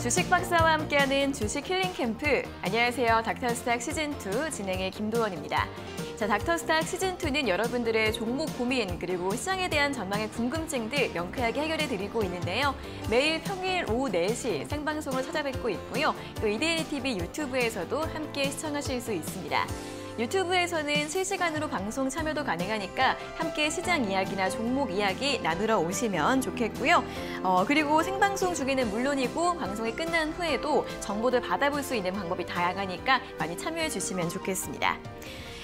주식 박사와 함께하는 주식 힐링 캠프. 안녕하세요. 닥터스탁 시즌2 진행의 김도원입니다. 자, 닥터스탁 시즌2는 여러분들의 종목 고민 그리고 시장에 대한 전망의 궁금증들 명쾌하게 해결해드리고 있는데요. 매일 평일 오후 4시 생방송으로 찾아뵙고 있고요. 또 이데일리TV 유튜브에서도 함께 시청하실 수 있습니다. 유튜브에서는 실시간으로 방송 참여도 가능하니까 함께 시장 이야기나 종목 이야기 나누러 오시면 좋겠고요. 그리고 생방송 중에는 물론이고 방송이 끝난 후에도 정보들 받아볼 수 있는 방법이 다양하니까 많이 참여해 주시면 좋겠습니다.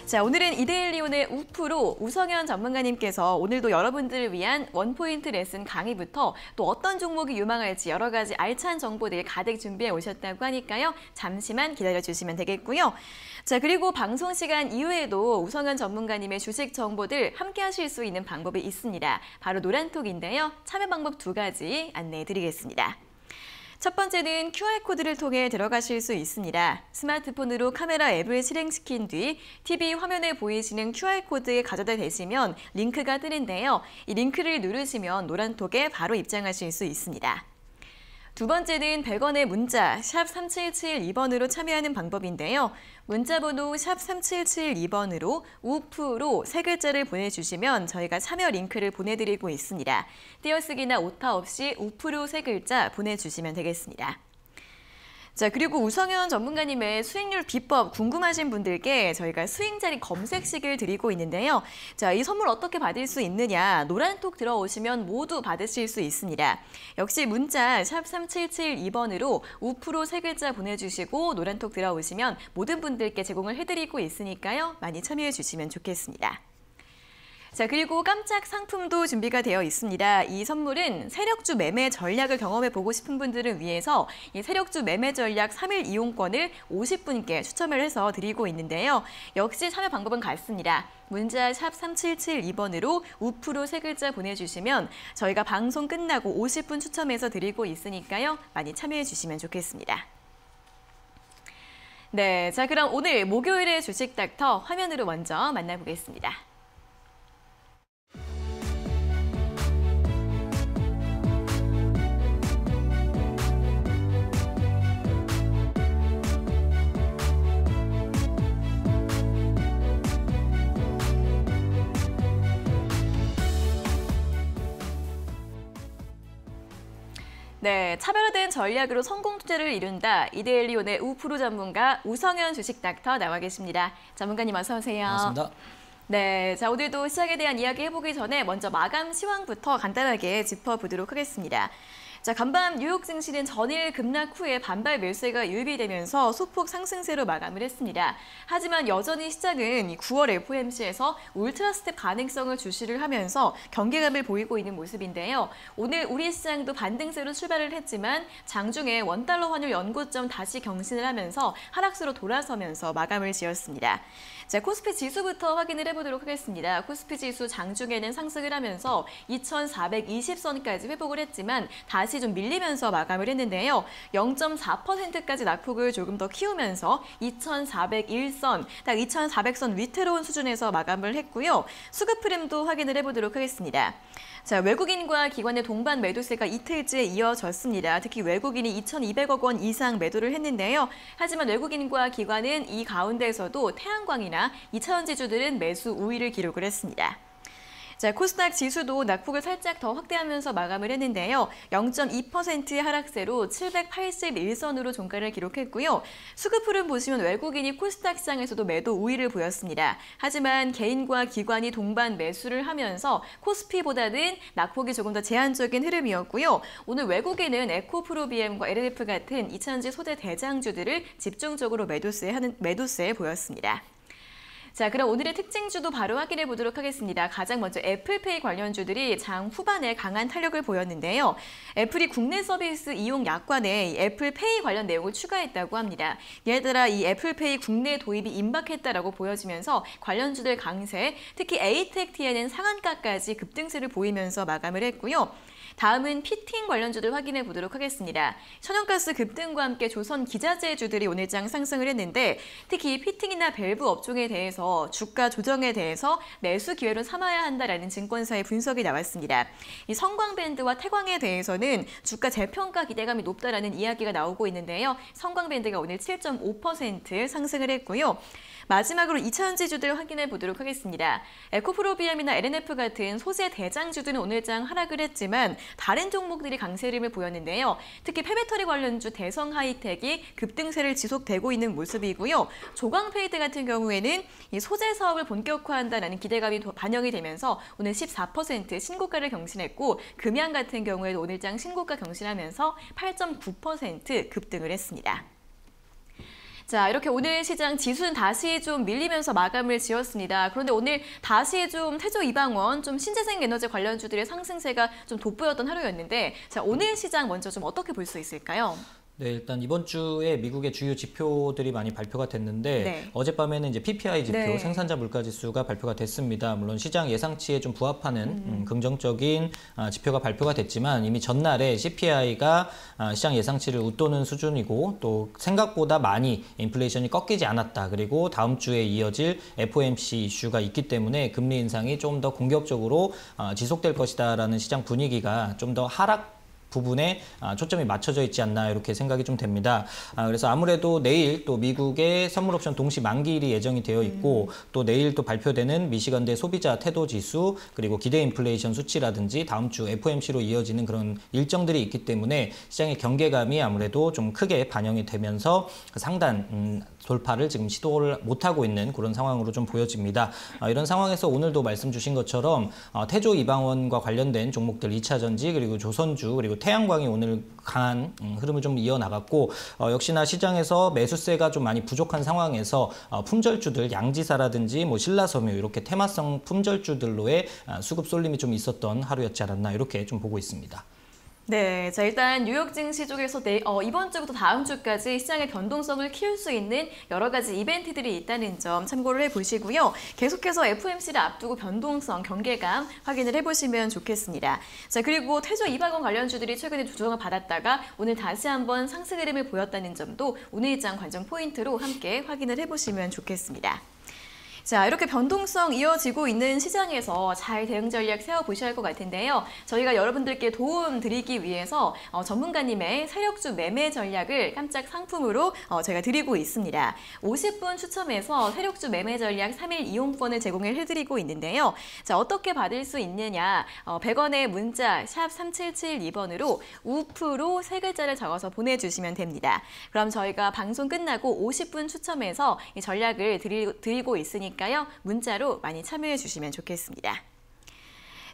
자, 오늘은 이데일리온의 우프로 우성현 전문가님께서 오늘도 여러분들을 위한 원포인트 레슨 강의부터 또 어떤 종목이 유망할지 여러 가지 알찬 정보들 가득 준비해 오셨다고 하니까요. 잠시만 기다려주시면 되겠고요. 자, 그리고 방송 시간 이후에도 우성현 전문가님의 주식 정보들 함께 하실 수 있는 방법이 있습니다. 바로 노란톡인데요. 참여 방법 2가지 안내해 드리겠습니다. 첫 번째는 QR코드를 통해 들어가실 수 있습니다. 스마트폰으로 카메라 앱을 실행시킨 뒤 TV 화면에 보이시는 QR코드에 가져다 대시면 링크가 뜨는데요. 이 링크를 누르시면 노란톡에 바로 입장하실 수 있습니다. 두 번째는 100원의 문자 샵 3772번으로 참여하는 방법인데요. 문자번호 샵 3772번으로 우프로 3글자를 보내주시면 저희가 참여 링크를 보내드리고 있습니다. 띄어쓰기나 오타 없이 우프로 3글자 보내주시면 되겠습니다. 자, 그리고 우성현 전문가님의 수익률 비법 궁금하신 분들께 저희가 수익자리 검색식을 드리고 있는데요. 자, 이 선물 어떻게 받을 수 있느냐? 노란톡 들어오시면 모두 받으실 수 있습니다. 역시 문자 샵 3772번으로 우프로 3글자 보내주시고 노란톡 들어오시면 모든 분들께 제공을 해드리고 있으니까요. 많이 참여해 주시면 좋겠습니다. 자, 그리고 깜짝 상품도 준비가 되어 있습니다. 이 선물은 세력주 매매 전략을 경험해보고 싶은 분들을 위해서 이 세력주 매매 전략 3일 이용권을 50분께 추첨을 해서 드리고 있는데요. 역시 참여 방법은 같습니다. 문자 샵 3772번으로 우프로 3글자 보내주시면 저희가 방송 끝나고 50분 추첨해서 드리고 있으니까요. 많이 참여해 주시면 좋겠습니다. 네, 자, 그럼 오늘 목요일의 주식 닥터 화면으로 먼저 만나보겠습니다. 네, 차별화된 전략으로 성공 투자를 이룬다. 이데일리온의 우프로 전문가 우성현 주식 닥터 나와 계십니다. 전문가님 어서 오세요. 반갑습니다. 네, 자, 오늘도 시장에 대한 이야기 해보기 전에 먼저 마감 시황부터 간단하게 짚어보도록 하겠습니다. 자, 간밤 뉴욕 증시는 전일 급락 후에 반발 매수세가 유입이 되면서 소폭 상승세로 마감을 했습니다. 하지만 여전히 시장은 9월 FOMC에서 울트라 스텝 가능성을 주시를 하면서 경계감을 보이고 있는 모습인데요. 오늘 우리 시장도 반등세로 출발을 했지만 장중에 원달러 환율 연고점 다시 경신을 하면서 하락세로 돌아서면서 마감을 지었습니다. 자, 코스피 지수부터 확인을 해보도록 하겠습니다. 코스피 지수 장중에는 상승을 하면서 2420선까지 회복을 했지만 다시 좀 밀리면서 마감을 했는데요. 0.4%까지 낙폭을 조금 더 키우면서 2401선, 딱 2400선 위태로운 수준에서 마감을 했고요. 수급 흐름도 확인을 해보도록 하겠습니다. 자, 외국인과 기관의 동반 매도세가 이틀째 이어졌습니다. 특히 외국인이 2,200억 원 이상 매도를 했는데요. 하지만 외국인과 기관은 이 가운데에서도 태양광이나 2차전 지주들은 매수 우위를 기록을 했습니다. 자, 코스닥 지수도 낙폭을 살짝 더 확대하면서 마감을 했는데요. 0.2% 하락세로 781선으로 종가를 기록했고요. 수급 흐름 보시면 외국인이 코스닥 시장에서도 매도 우위를 보였습니다. 하지만 개인과 기관이 동반 매수를 하면서 코스피보다는 낙폭이 조금 더 제한적인 흐름이었고요. 오늘 외국인은 에코프로비엠과 LLF 같은 2차전지 소재 대장주들을 집중적으로 매도세에 보였습니다. 자, 그럼 오늘의 특징주도 바로 확인해 보도록 하겠습니다. 가장 먼저 애플페이 관련주들이 장 후반에 강한 탄력을 보였는데요. 애플이 국내 서비스 이용 약관에 이 애플페이 관련 내용을 추가했다고 합니다. 이에 따라 이 애플페이 국내 도입이 임박했다라고 보여지면서 관련주들 강세, 특히 에이텍TN은 상한가까지 급등세를 보이면서 마감을 했고요. 다음은 피팅 관련주들 확인해 보도록 하겠습니다. 천연가스 급등과 함께 조선 기자재주들이 오늘장 상승을 했는데 특히 피팅이나 밸브 업종에 대해서 주가 조정에 대해서 매수 기회로 삼아야 한다라는 증권사의 분석이 나왔습니다. 이 성광밴드와 태광에 대해서는 주가 재평가 기대감이 높다라는 이야기가 나오고 있는데요. 성광밴드가 오늘 7.5% 상승을 했고요. 마지막으로 2차전지주들 확인해 보도록 하겠습니다. 에코프로비움이나 LNF 같은 소재 대장주들은 오늘장 하락을 했지만 다른 종목들이 강세 흐름을 보였는데요. 특히 폐배터리 관련주 대성하이텍이 급등세를 지속되고 있는 모습이고요. 조광페이드 같은 경우에는 이 소재 사업을 본격화한다는 기대감이 반영이 되면서 오늘 14% 신고가를 경신했고 금양 같은 경우에도 오늘장 신고가 경신하면서 8.9% 급등을 했습니다. 자, 이렇게 오늘 시장 지수는 다시 좀 밀리면서 마감을 지었습니다. 그런데 오늘 다시 좀 태조 이방원, 좀 신재생 에너지 관련주들의 상승세가 좀 돋보였던 하루였는데, 자, 오늘 시장 먼저 좀 어떻게 볼 수 있을까요? 네, 일단 이번 주에 미국의 주요 지표들이 많이 발표가 됐는데 네. 어젯밤에는 이제 PPI 지표, 네. 생산자 물가 지수가 발표가 됐습니다. 물론 시장 예상치에 좀 부합하는 긍정적인 지표가 발표가 됐지만 이미 전날에 CPI가 시장 예상치를 웃도는 수준이고 또 생각보다 많이 인플레이션이 꺾이지 않았다. 그리고 다음 주에 이어질 FOMC 이슈가 있기 때문에 금리 인상이 좀 더 공격적으로 지속될 것이다라는 시장 분위기가 좀 더 하락 부분에 초점이 맞춰져 있지 않나 이렇게 생각이 좀 됩니다. 그래서 아무래도 내일 또 미국의 선물옵션 동시 만기일이 예정이 되어 있고 또 내일 또 발표되는 미시건대 소비자 태도 지수 그리고 기대 인플레이션 수치라든지 다음 주 FOMC로 이어지는 그런 일정들이 있기 때문에 시장의 경계감이 아무래도 좀 크게 반영이 되면서 상단 돌파를 지금 시도를 못하고 있는 그런 상황으로 좀 보여집니다. 이런 상황에서 오늘도 말씀 주신 것처럼 태조 이방원과 관련된 종목들 2차전지 그리고 조선주 그리고 태양광이 오늘 강한 흐름을 좀 이어나갔고 역시나 시장에서 매수세가 좀 많이 부족한 상황에서 품절주들 양지사라든지 뭐 신라섬유 이렇게 테마성 품절주들로의 수급 쏠림이 좀 있었던 하루였지 않았나 이렇게 좀 보고 있습니다. 네, 자 일단 뉴욕 증시 쪽에서 이번 주부터 다음 주까지 시장의 변동성을 키울 수 있는 여러 가지 이벤트들이 있다는 점 참고를 해보시고요. 계속해서 FOMC를 앞두고 변동성, 경계감 확인을 해보시면 좋겠습니다. 자 그리고 태조 이방원 관련주들이 최근에 조정을 받았다가 오늘 다시 한번 상승 흐름을 보였다는 점도 오늘 일장 관전 포인트로 함께 확인을 해보시면 좋겠습니다. 자, 이렇게 변동성 이어지고 있는 시장에서 잘 대응 전략 세워보셔야 할 것 같은데요. 저희가 여러분들께 도움 드리기 위해서 전문가님의 세력주 매매 전략을 깜짝 상품으로 저희가 드리고 있습니다. 50분 추첨해서 세력주 매매 전략 3일 이용권을 제공을 해드리고 있는데요. 자, 어떻게 받을 수 있느냐. 100원의 문자 샵 3772번으로 우프로 세 글자를 적어서 보내주시면 됩니다. 그럼 저희가 방송 끝나고 50분 추첨해서 이 전략을 드리고 있으니까 문자로 많이 참여해 주시면 좋겠습니다.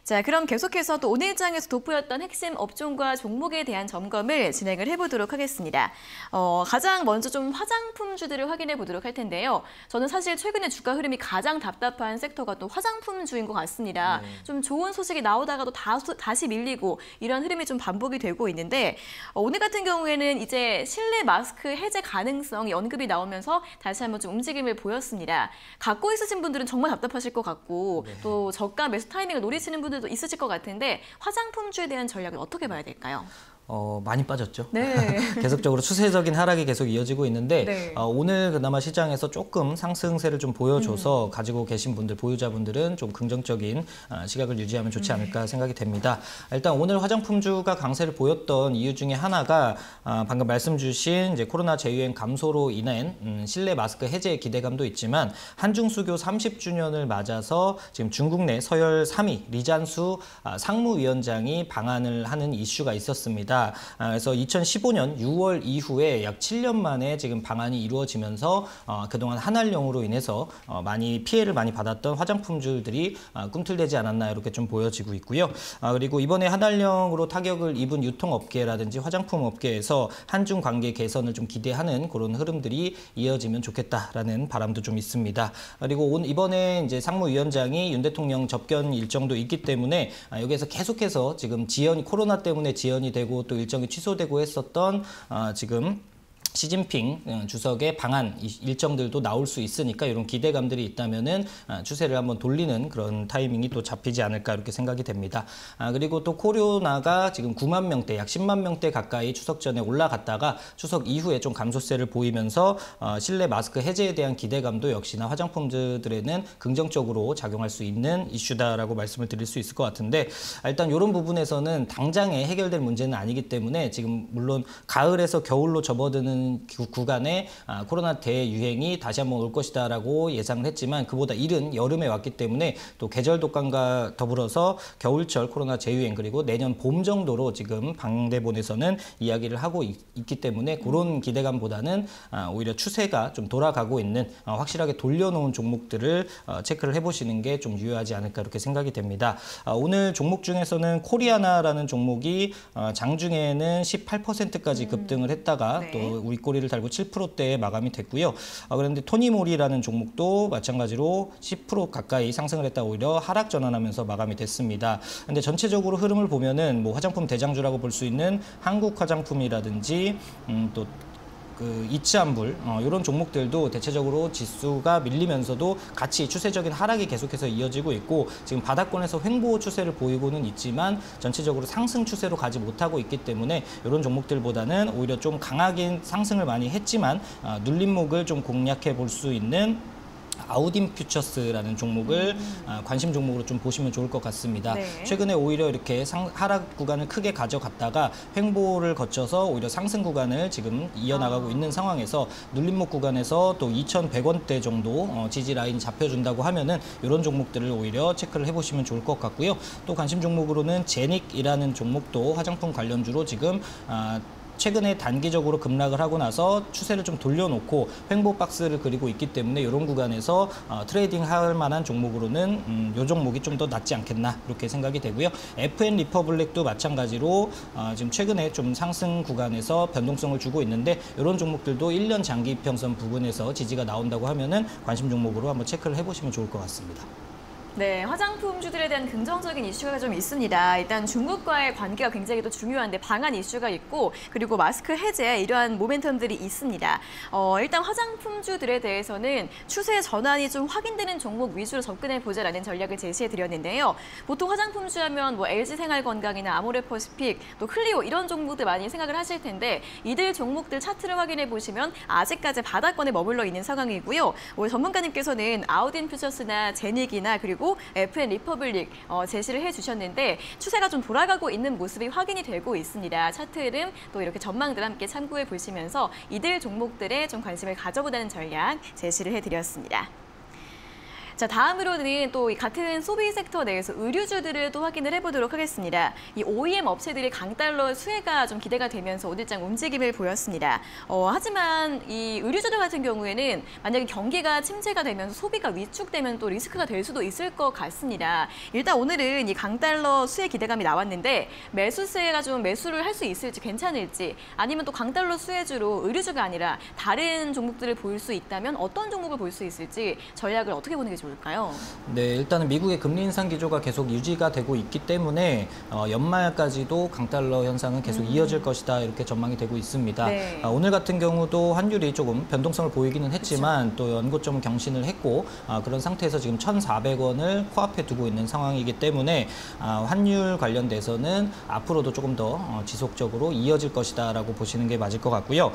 자, 그럼 계속해서 또 오늘 장에서 돋보였던 핵심 업종과 종목에 대한 점검을 진행을 해보도록 하겠습니다. 가장 먼저 좀 화장품주들을 확인해 보도록 할 텐데요. 저는 사실 최근에 주가 흐름이 가장 답답한 섹터가 또 화장품주인 것 같습니다. 좀 좋은 소식이 나오다가도 다시 밀리고 이런 흐름이 좀 반복이 되고 있는데 오늘 같은 경우에는 이제 실내 마스크 해제 가능성이 언급이 나오면서 다시 한번 좀 움직임을 보였습니다. 갖고 있으신 분들은 정말 답답하실 것 같고 또 저가 매수 타이밍을 노리시는 분들도 있으실 것 같은데 화장품주에 대한 전략을 어떻게 봐야 될까요? 많이 빠졌죠. 네. 계속적으로 추세적인 하락이 계속 이어지고 있는데 네. 오늘 그나마 시장에서 조금 상승세를 좀 보여줘서 가지고 계신 분들, 보유자분들은 좀 긍정적인 시각을 유지하면 좋지 않을까 생각이 됩니다. 일단 오늘 화장품주가 강세를 보였던 이유 중에 하나가 방금 말씀 주신 이제 코로나 재유행 감소로 인한 실내 마스크 해제 기대감도 있지만 한중 수교 30주년을 맞아서 지금 중국 내 서열 3위 리잔수 상무위원장이 방한을 하는 이슈가 있었습니다. 그래서 2015년 6월 이후에 약 7년 만에 지금 방한이 이루어지면서 그동안 한한령으로 인해서 많이 피해를 많이 받았던 화장품주들이 꿈틀대지 않았나 이렇게 좀 보여지고 있고요. 그리고 이번에 한한령으로 타격을 입은 유통업계라든지 화장품 업계에서 한중 관계 개선을 좀 기대하는 그런 흐름들이 이어지면 좋겠다라는 바람도 좀 있습니다. 그리고 이번에 이제 상무위원장이 윤 대통령 접견 일정도 있기 때문에 여기에서 계속해서 지금 코로나 때문에 지연이 되고 또 일정이 취소되고 했었던 지금 시진핑 주석의 방한 일정들도 나올 수 있으니까 이런 기대감들이 있다면은 추세를 한번 돌리는 그런 타이밍이 또 잡히지 않을까 이렇게 생각이 됩니다. 그리고 또 코로나가 지금 9만 명대, 약 10만 명대 가까이 추석 전에 올라갔다가 추석 이후에 좀 감소세를 보이면서 실내 마스크 해제에 대한 기대감도 역시나 화장품들에는 긍정적으로 작용할 수 있는 이슈다라고 말씀을 드릴 수 있을 것 같은데, 일단 이런 부분에서는 당장에 해결될 문제는 아니기 때문에 지금 물론 가을에서 겨울로 접어드는 구간에 코로나 대유행이 다시 한번 올 것이다라고 예상을 했지만 그보다 이른 여름에 왔기 때문에 또 계절 독감과 더불어서 겨울철 코로나 재유행 그리고 내년 봄 정도로 지금 방대본에서는 이야기를 하고 있기 때문에 그런 기대감보다는 오히려 추세가 좀 돌아가고 있는 확실하게 돌려놓은 종목들을 체크를 해보시는 게 좀 유효하지 않을까 이렇게 생각이 됩니다. 오늘 종목 중에서는 코리아나라는 종목이 장중에는 18%까지 급등을 했다가 네. 또 윗꼬리를 달고 7%대에 마감이 됐고요. 그런데 토니모리라는 종목도 마찬가지로 10% 가까이 상승을 했다 오히려 하락 전환하면서 마감이 됐습니다. 근데 전체적으로 흐름을 보면은 뭐 화장품 대장주라고 볼 수 있는 한국 화장품이라든지 또 이츠한불 이런 종목들도 대체적으로 지수가 밀리면서도 같이 추세적인 하락이 계속해서 이어지고 있고 지금 바닥권에서 횡보 추세를 보이고는 있지만 전체적으로 상승 추세로 가지 못하고 있기 때문에 이런 종목들보다는 오히려 좀 강하게 상승을 많이 했지만 눌림목을 좀 공략해 볼 수 있는 아우딘 퓨처스라는 종목을 관심 종목으로 좀 보시면 좋을 것 같습니다. 네. 최근에 오히려 이렇게 하락 구간을 크게 가져갔다가 횡보를 거쳐서 오히려 상승 구간을 지금 이어나가고 있는 상황에서 눌림목 구간에서 또 2,100원대 정도 지지 라인이 잡혀준다고 하면은 이런 종목들을 오히려 체크를 해보시면 좋을 것 같고요. 또 관심 종목으로는 제닉이라는 종목도 화장품 관련주로 지금 최근에 단기적으로 급락을 하고 나서 추세를 좀 돌려놓고 횡보 박스를 그리고 있기 때문에 이런 구간에서 트레이딩 할 만한 종목으로는 이 종목이 좀 더 낫지 않겠나 이렇게 생각이 되고요. FN 리퍼블릭도 마찬가지로 지금 최근에 좀 상승 구간에서 변동성을 주고 있는데 이런 종목들도 1년 장기 이평선 부근에서 지지가 나온다고 하면은 관심 종목으로 한번 체크를 해보시면 좋을 것 같습니다. 네, 화장품주들에 대한 긍정적인 이슈가 좀 있습니다. 일단 중국과의 관계가 굉장히 또 중요한데 방한 이슈가 있고 그리고 마스크 해제 이러한 모멘텀들이 있습니다. 일단 화장품주들에 대해서는 추세 전환이 좀 확인되는 종목 위주로 접근해 보자라는 전략을 제시해 드렸는데요. 보통 화장품주 하면 뭐 LG생활건강이나 아모레퍼시픽, 또 클리오 이런 종목들 많이 생각을 하실 텐데 이들 종목들 차트를 확인해 보시면 아직까지 바닥권에 머물러 있는 상황이고요. 오늘 전문가님께서는 아우딘 퓨처스나 제닉이나 그리고 FN 리퍼블릭 제시를 해주셨는데 추세가 좀 돌아가고 있는 모습이 확인이 되고 있습니다. 차트 흐름 또 이렇게 전망들 함께 참고해 보시면서 이들 종목들에 좀 관심을 가져보자는 전략 제시를 해드렸습니다. 자, 다음으로는 또 같은 소비 섹터 내에서 의류주들을 또 확인을 해보도록 하겠습니다. 이 OEM 업체들이 강달러 수혜가 좀 기대가 되면서 오늘장 움직임을 보였습니다. 하지만 이 의류주들 같은 경우에는 만약에 경기가 침체가 되면서 소비가 위축되면 또 리스크가 될 수도 있을 것 같습니다. 일단 오늘은 이 강달러 수혜 기대감이 나왔는데 매수세가 좀 매수를 할 수 있을지 괜찮을지 아니면 또 강달러 수혜주로 의류주가 아니라 다른 종목들을 볼 수 있다면 어떤 종목을 볼 수 있을지 전략을 어떻게 보는 게 좋을까요? 네, 일단은 미국의 금리 인상 기조가 계속 유지가 되고 있기 때문에 연말까지도 강달러 현상은 계속 이어질 것이다 이렇게 전망이 되고 있습니다. 네. 오늘 같은 경우도 환율이 조금 변동성을 보이기는 했지만 또 연고점 경신을 했고 그런 상태에서 지금 1,400원을 코앞에 두고 있는 상황이기 때문에 환율 관련돼서는 앞으로도 조금 더 지속적으로 이어질 것이다라고 보시는 게 맞을 것 같고요.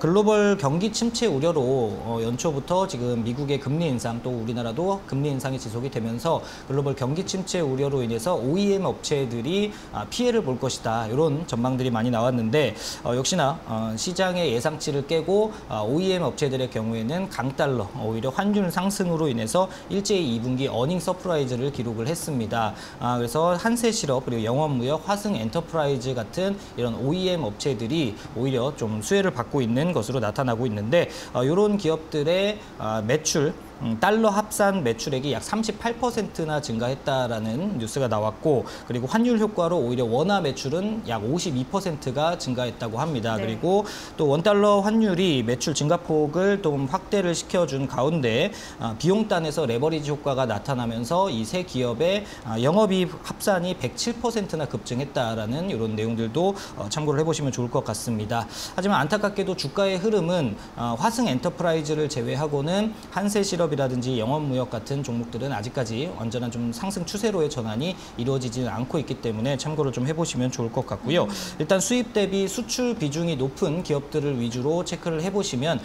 글로벌 경기 침체 우려로 연초부터 지금 미국의 금리 인상 또 우리나라도 금리 인상이 지속이 되면서 글로벌 경기 침체 우려로 인해서 OEM 업체들이 피해를 볼 것이다 이런 전망들이 많이 나왔는데 역시나 시장의 예상치를 깨고 OEM 업체들의 경우에는 강달러 오히려 환율 상승으로 인해서 일제히 2분기 어닝 서프라이즈를 기록을 했습니다. 그래서 한세실업 그리고 영업무역, 화승 엔터프라이즈 같은 이런 OEM 업체들이 오히려 좀 수혜를 받고 있는 것으로 나타나고 있는데 이런 기업들의 매출 달러 합산 매출액이 약 38%나 증가했다라는 뉴스가 나왔고, 그리고 환율 효과로 오히려 원화 매출은 약 52%가 증가했다고 합니다. 네. 그리고 또 원달러 환율이 매출 증가폭을 좀 확대를 시켜준 가운데 비용단에서 레버리지 효과가 나타나면서 이 세 기업의 영업이익 합산이 107%나 급증했다라는 이런 내용들도 참고를 해보시면 좋을 것 같습니다. 하지만 안타깝게도 주가의 흐름은 화승 엔터프라이즈를 제외하고는 한세실업이라든지 영업무역 같은 종목들은 아직까지 완전한 좀 상승 추세로의 전환이 이루어지지는 않고 있기 때문에 참고를 좀 해보시면 좋을 것 같고요. 일단 수입 대비 수출 비중이 높은 기업들을 위주로 체크를 해보시면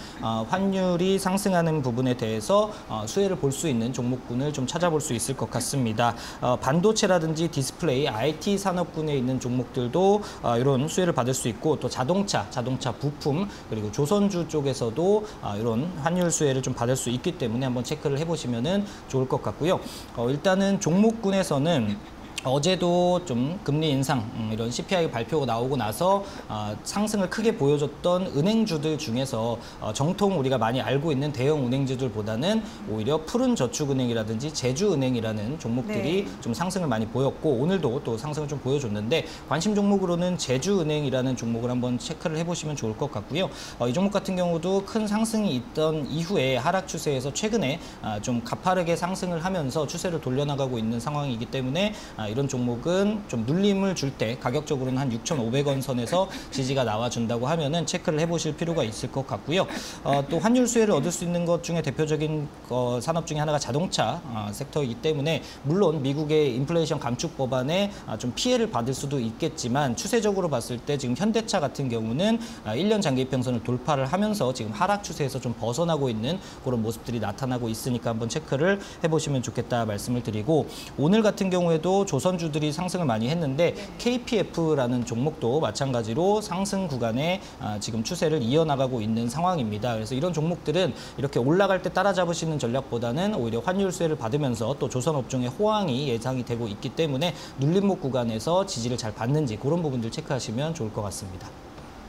환율이 상승하는 부분에 대해서 수혜를 볼 수 있는 종목군을 좀 찾아볼 수 있을 것 같습니다. 반도체라든지 디스플레이, IT 산업군에 있는 종목들도 이런 수혜를 받을 수 있고, 또 자동차 부품, 그리고 조선주 쪽에서도 이런 환율 수혜를 좀 받을 수 있기 때문에 한번 체크를 해보시면 좋을 것 같고요. 일단은 종목군에서는 어제도 좀 금리 인상, 이런 CPI 발표가 나오고 나서 상승을 크게 보여줬던 은행주들 중에서 정통 우리가 많이 알고 있는 대형 은행주들보다는 오히려 푸른저축은행이라든지 제주은행이라는 종목들이 좀 상승을 많이 보였고, 오늘도 또 상승을 좀 보여줬는데, 관심 종목으로는 제주은행이라는 종목을 한번 체크를 해보시면 좋을 것 같고요. 이 종목 같은 경우도 큰 상승이 있던 이후에 하락 추세에서 최근에 좀 가파르게 상승을 하면서 추세를 돌려나가고 있는 상황이기 때문에 이런 종목은 좀 눌림을 줄 때 가격적으로는 한 6,500원 선에서 지지가 나와준다고 하면은 체크를 해보실 필요가 있을 것 같고요. 또 환율 수혜를 얻을 수 있는 것 중에 대표적인 산업 중에 하나가 자동차 섹터이기 때문에, 물론 미국의 인플레이션 감축 법안에 좀 피해를 받을 수도 있겠지만, 추세적으로 봤을 때 지금 현대차 같은 경우는 1년 장기 이평선을 돌파를 하면서 지금 하락 추세에서 좀 벗어나고 있는 그런 모습들이 나타나고 있으니까 한번 체크를 해보시면 좋겠다 말씀을 드리고, 오늘 같은 경우에도 조선주들이 상승을 많이 했는데 KPF라는 종목도 마찬가지로 상승 구간에 지금 추세를 이어나가고 있는 상황입니다. 그래서 이런 종목들은 이렇게 올라갈 때 따라잡으시는 전략보다는 오히려 환율 수혜를 받으면서 또 조선업종의 호황이 예상이 되고 있기 때문에 눌림목 구간에서 지지를 잘 받는지 그런 부분들 체크하시면 좋을 것 같습니다.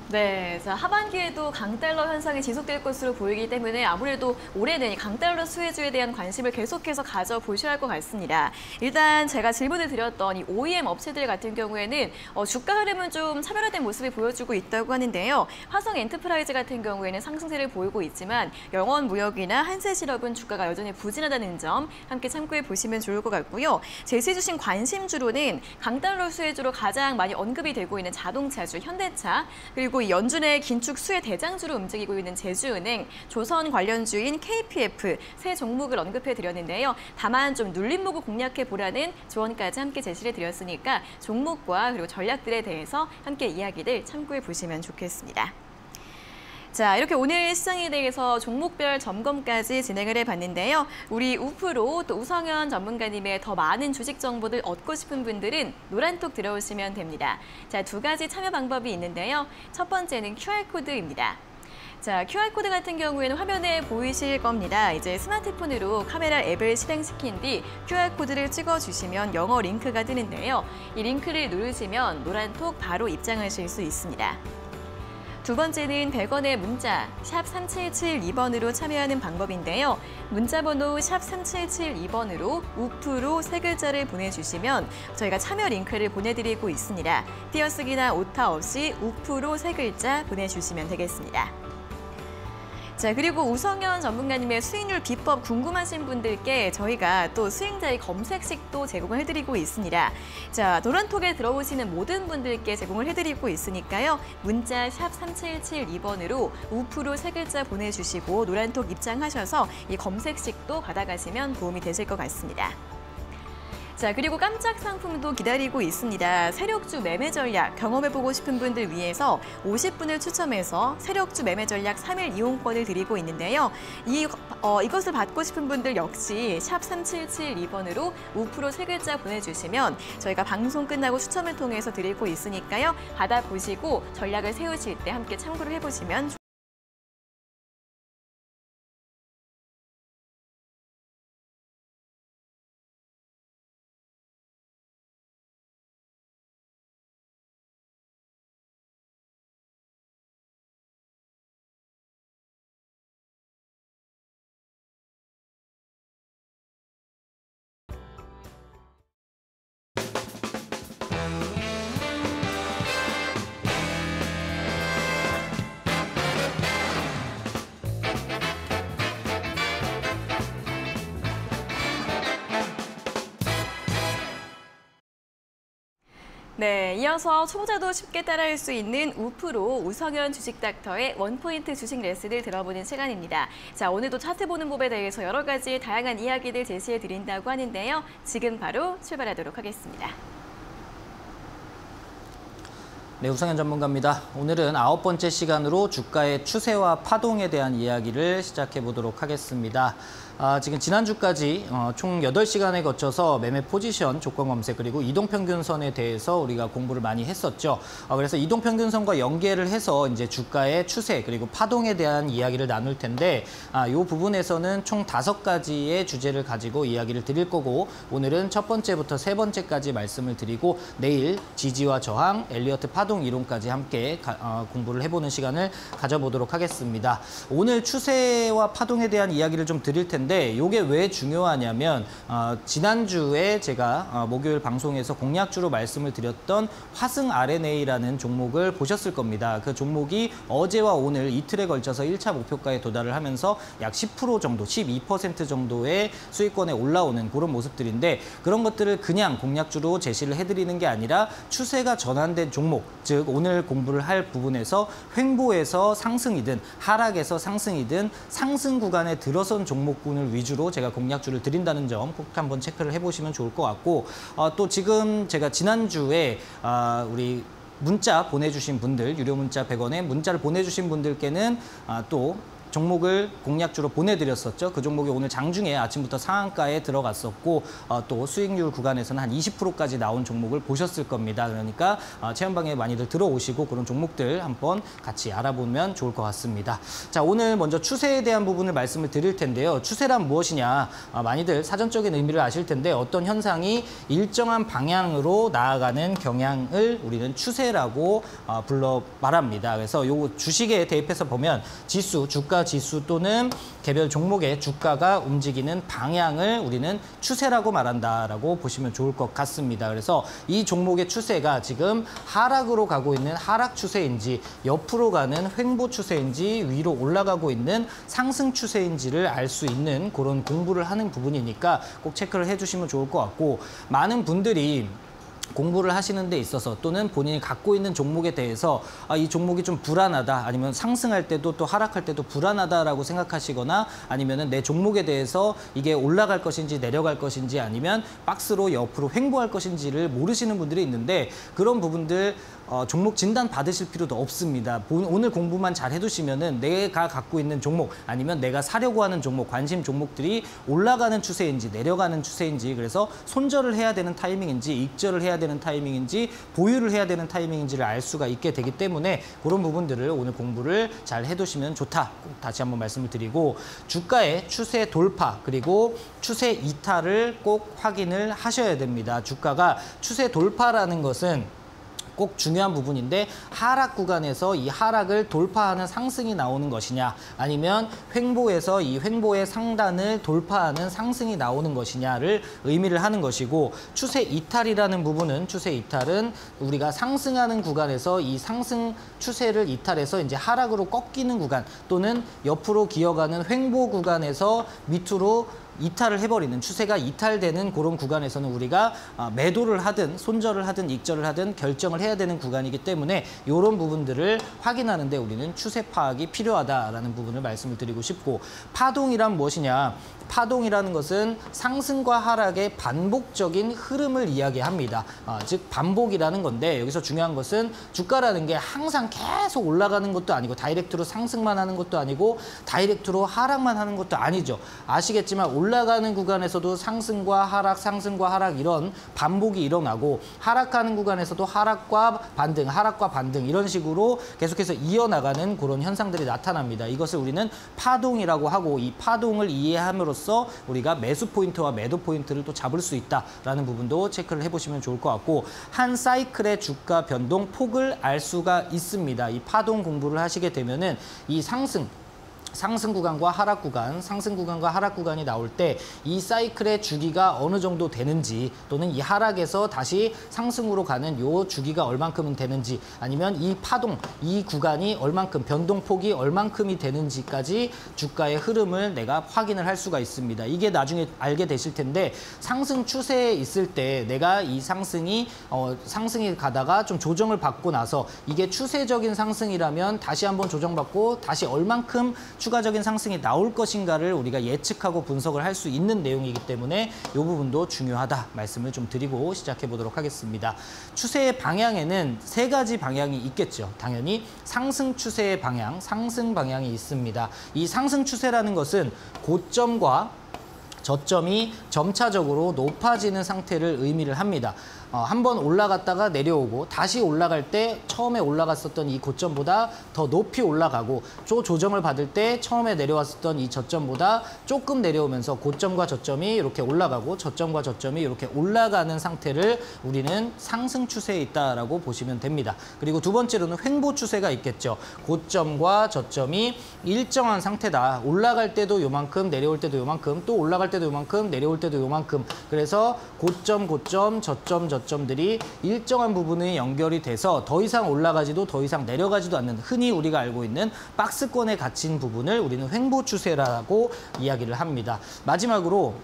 네, 자, 하반기에도 강달러 현상이 지속될 것으로 보이기 때문에 아무래도 올해는 이 강달러 수혜주에 대한 관심을 계속해서 가져보셔야 할 것 같습니다. 일단 제가 질문을 드렸던 이 OEM 업체들 같은 경우에는 주가 흐름은 좀 차별화된 모습을 보여주고 있다고 하는데요. 화성 엔터프라이즈 같은 경우에는 상승세를 보이고 있지만, 영원무역이나 한세실업은 주가가 여전히 부진하다는 점 함께 참고해 보시면 좋을 것 같고요. 제시해주신 관심주로는 강달러 수혜주로 가장 많이 언급이 되고 있는 자동차주 현대차, 그리고 이 연준의 긴축 수혜 대장주로 움직이고 있는 제주은행, 조선 관련주인 KPF 세 종목을 언급해 드렸는데요. 다만 좀 눌림목을 공략해 보라는 조언까지 함께 제시를 드렸으니까 종목과 그리고 전략들에 대해서 함께 이야기들 참고해 보시면 좋겠습니다. 자, 이렇게 오늘 시장에 대해서 종목별 점검까지 진행을 해봤는데요. 우리 우프로 또 우성현 전문가님의 더 많은 주식 정보들 얻고 싶은 분들은 노란톡 들어오시면 됩니다. 자, 두 가지 참여 방법이 있는데요. 첫 번째는 QR코드입니다. 자, QR코드 같은 경우에는 화면에 보이실 겁니다. 이제 스마트폰으로 카메라 앱을 실행시킨 뒤 QR코드를 찍어주시면 영어 링크가 뜨는데요. 이 링크를 누르시면 노란톡 바로 입장하실 수 있습니다. 두 번째는 100원의 문자 샵 3772번으로 참여하는 방법인데요. 문자번호 샵 3772번으로 우프로 세 글자를 보내주시면 저희가 참여 링크를 보내드리고 있습니다. 띄어쓰기나 오타 없이 우프로 세 글자 보내주시면 되겠습니다. 자, 그리고 우성현 전문가님의 수익률 비법 궁금하신 분들께 저희가 또 수익자의 검색식도 제공을 해드리고 있습니다. 자, 노란톡에 들어오시는 모든 분들께 제공을 해드리고 있으니까요. 문자 샵 3772번으로 우프로 세 글자 보내주시고 노란톡 입장하셔서 이 검색식도 받아가시면 도움이 되실 것 같습니다. 자, 그리고 깜짝 상품도 기다리고 있습니다. 세력주 매매 전략 경험해보고 싶은 분들 위해서 50분을 추첨해서 세력주 매매 전략 3일 이용권을 드리고 있는데요. 이것을 받고 싶은 분들 역시 샵 3772번으로 우프로 세 글자 보내주시면 저희가 방송 끝나고 추첨을 통해서 드리고 있으니까요. 받아보시고 전략을 세우실 때 함께 참고를 해보시면 네, 이어서 초보자도 쉽게 따라할 수 있는 우프로 우성현 주식닥터의 원포인트 주식 레슨을 들어보는 시간입니다. 자, 오늘도 차트 보는 법에 대해서 여러 가지 다양한 이야기들 제시해 드린다고 하는데요. 지금 바로 출발하도록 하겠습니다. 네, 우성현 전문가입니다. 오늘은 9번째 시간으로 주가의 추세와 파동에 대한 이야기를 시작해 보도록 하겠습니다. 지금 지난주까지 총 8시간에 거쳐서 매매 포지션, 조건 검색, 그리고 이동평균선에 대해서 우리가 공부를 많이 했었죠. 그래서 이동평균선과 연계를 해서 이제 주가의 추세, 그리고 파동에 대한 이야기를 나눌 텐데, 이 부분에서는 총 5가지의 주제를 가지고 이야기를 드릴 거고, 오늘은 첫 번째부터 세 번째까지 말씀을 드리고, 내일 지지와 저항, 엘리어트 파동 이론까지 함께 공부를 해보는 시간을 가져보도록 하겠습니다. 오늘 추세와 파동에 대한 이야기를 좀 드릴 텐데, 이게 왜 중요하냐면 지난주에 제가 목요일 방송에서 공략주로 말씀을 드렸던 화승 RNA라는 종목을 보셨을 겁니다. 그 종목이 어제와 오늘 이틀에 걸쳐서 1차 목표가에 도달을 하면서 약 10% 정도, 12% 정도의 수익권에 올라오는 그런 모습들인데, 그런 것들을 그냥 공략주로 제시를 해드리는 게 아니라 추세가 전환된 종목, 즉 오늘 공부를 할 부분에서 횡보에서 상승이든 하락에서 상승이든 상승 구간에 들어선 종목군을 위주로 제가 공략주를 드린다는 점 꼭 한번 체크를 해보시면 좋을 것 같고, 또 지금 제가 지난주에 우리 문자 보내주신 분들, 유료 문자 100원에 문자를 보내주신 분들께는 또 종목을 공략주로 보내드렸었죠. 그 종목이 오늘 장중에 아침부터 상한가에 들어갔었고, 또 수익률 구간에서는 한 20%까지 나온 종목을 보셨을 겁니다. 그러니까 체험방에 많이들 들어오시고 그런 종목들 한번 같이 알아보면 좋을 것 같습니다. 자, 오늘 먼저 추세에 대한 부분을 말씀을 드릴 텐데요. 추세란 무엇이냐? 많이들 사전적인 의미를 아실 텐데, 어떤 현상이 일정한 방향으로 나아가는 경향을 우리는 추세라고 불러 말합니다. 그래서 요 주식에 대입해서 보면 지수, 주가 지수 또는 개별 종목의 주가가 움직이는 방향을 우리는 추세라고 말한다라고 보시면 좋을 것 같습니다. 그래서 이 종목의 추세가 지금 하락으로 가고 있는 하락 추세인지, 옆으로 가는 횡보 추세인지, 위로 올라가고 있는 상승 추세인지를 알 수 있는 그런 공부를 하는 부분이니까 꼭 체크를 해주시면 좋을 것 같고, 많은 분들이 공부를 하시는 데 있어서 또는 본인이 갖고 있는 종목에 대해서 이 종목이 좀 불안하다, 아니면 상승할 때도 또 하락할 때도 불안하다라고 생각하시거나, 아니면은 내 종목에 대해서 이게 올라갈 것인지 내려갈 것인지, 아니면 박스로 옆으로 횡보할 것인지를 모르시는 분들이 있는데, 그런 부분들 종목 진단 받으실 필요도 없습니다. 오늘 공부만 잘 해두시면은 내가 갖고 있는 종목, 아니면 내가 사려고 하는 종목, 관심 종목들이 올라가는 추세인지 내려가는 추세인지, 그래서 손절을 해야 되는 타이밍인지 익절을 해야 되는 타이밍인지 보유를 해야 되는 타이밍인지를 알 수가 있게 되기 때문에, 그런 부분들을 오늘 공부를 잘 해두시면 좋다, 꼭 다시 한번 말씀을 드리고, 주가의 추세 돌파 그리고 추세 이탈을 꼭 확인을 하셔야 됩니다. 주가가 추세 돌파라는 것은 꼭 중요한 부분인데, 하락 구간에서 이 하락을 돌파하는 상승이 나오는 것이냐, 아니면 횡보에서 이 횡보의 상단을 돌파하는 상승이 나오는 것이냐를 의미를 하는 것이고, 추세 이탈이라는 부분은, 추세 이탈은 우리가 상승하는 구간에서 이 상승 추세를 이탈해서 이제 하락으로 꺾이는 구간, 또는 옆으로 기어가는 횡보 구간에서 밑으로 이탈을 해버리는, 추세가 이탈되는 그런 구간에서는 우리가 매도를 하든 손절을 하든 익절을 하든 결정을 해야 되는 구간이기 때문에, 이런 부분들을 확인하는데 우리는 추세 파악이 필요하다라는 부분을 말씀을 드리고 싶고, 파동이란 무엇이냐? 파동이라는 것은 상승과 하락의 반복적인 흐름을 이야기합니다. 즉 반복이라는 건데, 여기서 중요한 것은 주가라는 게 항상 계속 올라가는 것도 아니고, 다이렉트로 상승만 하는 것도 아니고, 다이렉트로 하락만 하는 것도 아니죠. 아시겠지만 올라가는 구간에서도 상승과 하락 이런 반복이 일어나고, 하락하는 구간에서도 하락과 반등 이런 식으로 계속해서 이어나가는 그런 현상들이 나타납니다. 이것을 우리는 파동이라고 하고, 이 파동을 이해함으로써 우리가 매수 포인트와 매도 포인트를 또 잡을 수 있다라는 부분도 체크를 해보시면 좋을 것 같고, 한 사이클의 주가 변동 폭을 알 수가 있습니다. 이 파동 공부를 하시게 되면은 이 상승, 상승 구간과 하락 구간, 상승 구간과 하락 구간이 나올 때 이 사이클의 주기가 어느 정도 되는지 또는 이 하락에서 다시 상승으로 가는 요 주기가 얼만큼은 되는지 아니면 이 파동, 이 구간이 얼만큼, 변동폭이 얼만큼이 되는지까지 주가의 흐름을 내가 확인을 할 수가 있습니다. 이게 나중에 알게 되실 텐데 상승 추세에 있을 때 내가 이 상승이 가다가 좀 조정을 받고 나서 이게 추세적인 상승이라면 다시 한번 조정받고 다시 얼만큼 추가적인 상승이 나올 것인가를 우리가 예측하고 분석을 할 수 있는 내용이기 때문에 이 부분도 중요하다 말씀을 좀 드리고 시작해 보도록 하겠습니다. 추세의 방향에는 세 가지 방향이 있겠죠. 당연히 상승 추세의 방향, 상승 방향이 있습니다. 이 상승 추세라는 것은 고점과 저점이 점차적으로 높아지는 상태를 의미를 합니다. 한번 올라갔다가 내려오고 다시 올라갈 때 처음에 올라갔었던 이 고점보다 더 높이 올라가고 또 조정을 받을 때 처음에 내려왔었던 이 저점보다 조금 내려오면서 고점과 저점이 이렇게 올라가고 저점과 저점이 이렇게 올라가는 상태를 우리는 상승 추세에 있다라고 보시면 됩니다. 그리고 두 번째로는 횡보 추세가 있겠죠. 고점과 저점이 일정한 상태다. 올라갈 때도 요만큼, 내려올 때도 요만큼, 또 올라갈 때도 요만큼, 내려올 때도 요만큼. 그래서 고점, 저점, 저점들이 일정한 부분이 연결이 돼서 더 이상 올라가지도 더 이상 내려가지도 않는 흔히 우리가 알고 있는 박스권에 갇힌 부분을 우리는 횡보 추세라고 이야기를 합니다. 마지막으로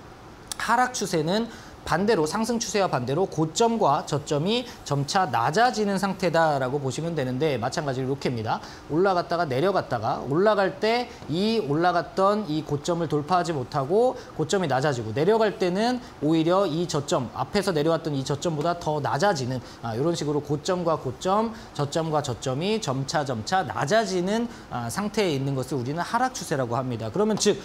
하락 추세는 반대로 상승 추세와 반대로 고점과 저점이 점차 낮아지는 상태다라고 보시면 되는데 마찬가지로 이렇게입니다. 올라갔다가 내려갔다가 올라갈 때 이 올라갔던 이 고점을 돌파하지 못하고 고점이 낮아지고 내려갈 때는 오히려 이 저점 앞에서 내려왔던 이 저점보다 더 낮아지는 이런 식으로 고점과 고점, 저점과 저점이 점차 낮아지는 상태에 있는 것을 우리는 하락 추세라고 합니다. 그러면 즉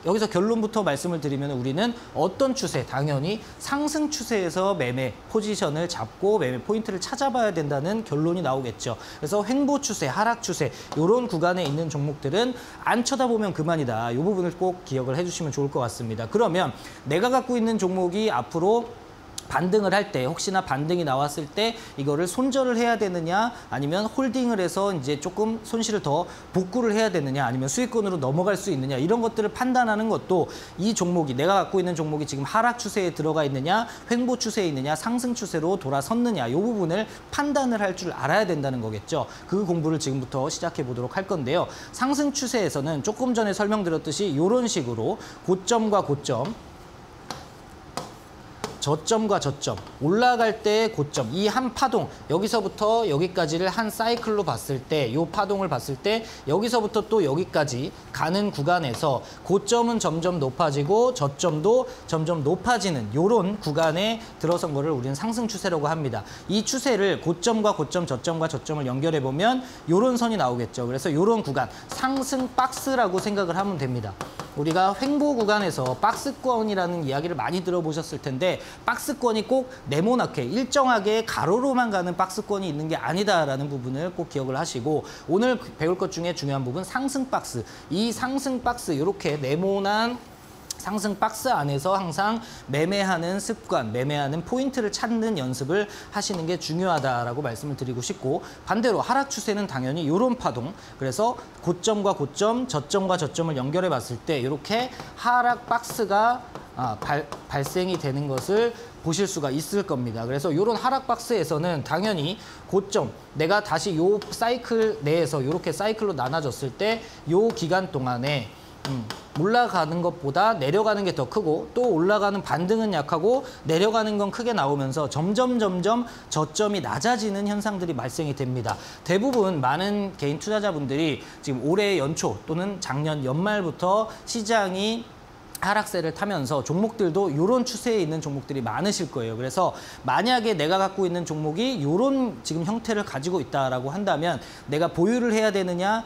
여기서 결론부터 말씀을 드리면 우리는 어떤 추세, 당연히 상승 추세에서 매매 포지션을 잡고 매매 포인트를 찾아봐야 된다는 결론이 나오겠죠. 그래서 횡보 추세, 하락 추세 이런 구간에 있는 종목들은 안 쳐다보면 그만이다. 이 부분을 꼭 기억을 해주시면 좋을 것 같습니다. 그러면 내가 갖고 있는 종목이 앞으로 반등을 할 때 혹시나 반등이 나왔을 때 이거를 손절을 해야 되느냐 아니면 홀딩을 해서 이제 조금 손실을 더 복구를 해야 되느냐 아니면 수익권으로 넘어갈 수 있느냐 이런 것들을 판단하는 것도 이 종목이 내가 갖고 있는 종목이 지금 하락 추세에 들어가 있느냐 횡보 추세에 있느냐 상승 추세로 돌아섰느냐 이 부분을 판단을 할 줄 알아야 된다는 거겠죠. 그 공부를 지금부터 시작해 보도록 할 건데요. 상승 추세에서는 조금 전에 설명드렸듯이 이런 식으로 고점과 고점 저점과 저점, 올라갈 때의 고점, 이 한 파동, 여기서부터 여기까지를 한 사이클로 봤을 때, 이 파동을 봤을 때 여기서부터 또 여기까지 가는 구간에서 고점은 점점 높아지고 저점도 점점 높아지는 이런 구간에 들어선 거를 우리는 상승 추세라고 합니다. 이 추세를 고점과 고점, 저점과 저점을 연결해 보면 이런 선이 나오겠죠. 그래서 이런 구간, 상승 박스라고 생각을 하면 됩니다. 우리가 횡보 구간에서 박스권이라는 이야기를 많이 들어보셨을 텐데 박스권이 꼭 네모나게 일정하게 가로로만 가는 박스권이 있는 게 아니다라는 부분을 꼭 기억을 하시고 오늘 배울 것 중에 중요한 부분 상승 박스. 이 상승 박스 이렇게 네모난 상승 박스 안에서 항상 매매하는 습관, 매매하는 포인트를 찾는 연습을 하시는 게 중요하다라고 말씀을 드리고 싶고 반대로 하락 추세는 당연히 이런 파동, 그래서 고점과 고점, 저점과 저점을 연결해 봤을 때 이렇게 하락 박스가 발생이 되는 것을 보실 수가 있을 겁니다. 그래서 이런 하락 박스에서는 당연히 고점, 내가 다시 요 사이클 내에서 이렇게 사이클로 나눠졌을 때 요 기간 동안에 올라가는 것보다 내려가는 게 더 크고 또 올라가는 반등은 약하고 내려가는 건 크게 나오면서 점점 저점이 낮아지는 현상들이 발생이 됩니다. 대부분 많은 개인 투자자분들이 지금 올해 연초 또는 작년 연말부터 시장이 하락세를 타면서 종목들도 이런 추세에 있는 종목들이 많으실 거예요. 그래서 만약에 내가 갖고 있는 종목이 이런 지금 형태를 가지고 있다라고 한다면 내가 보유를 해야 되느냐,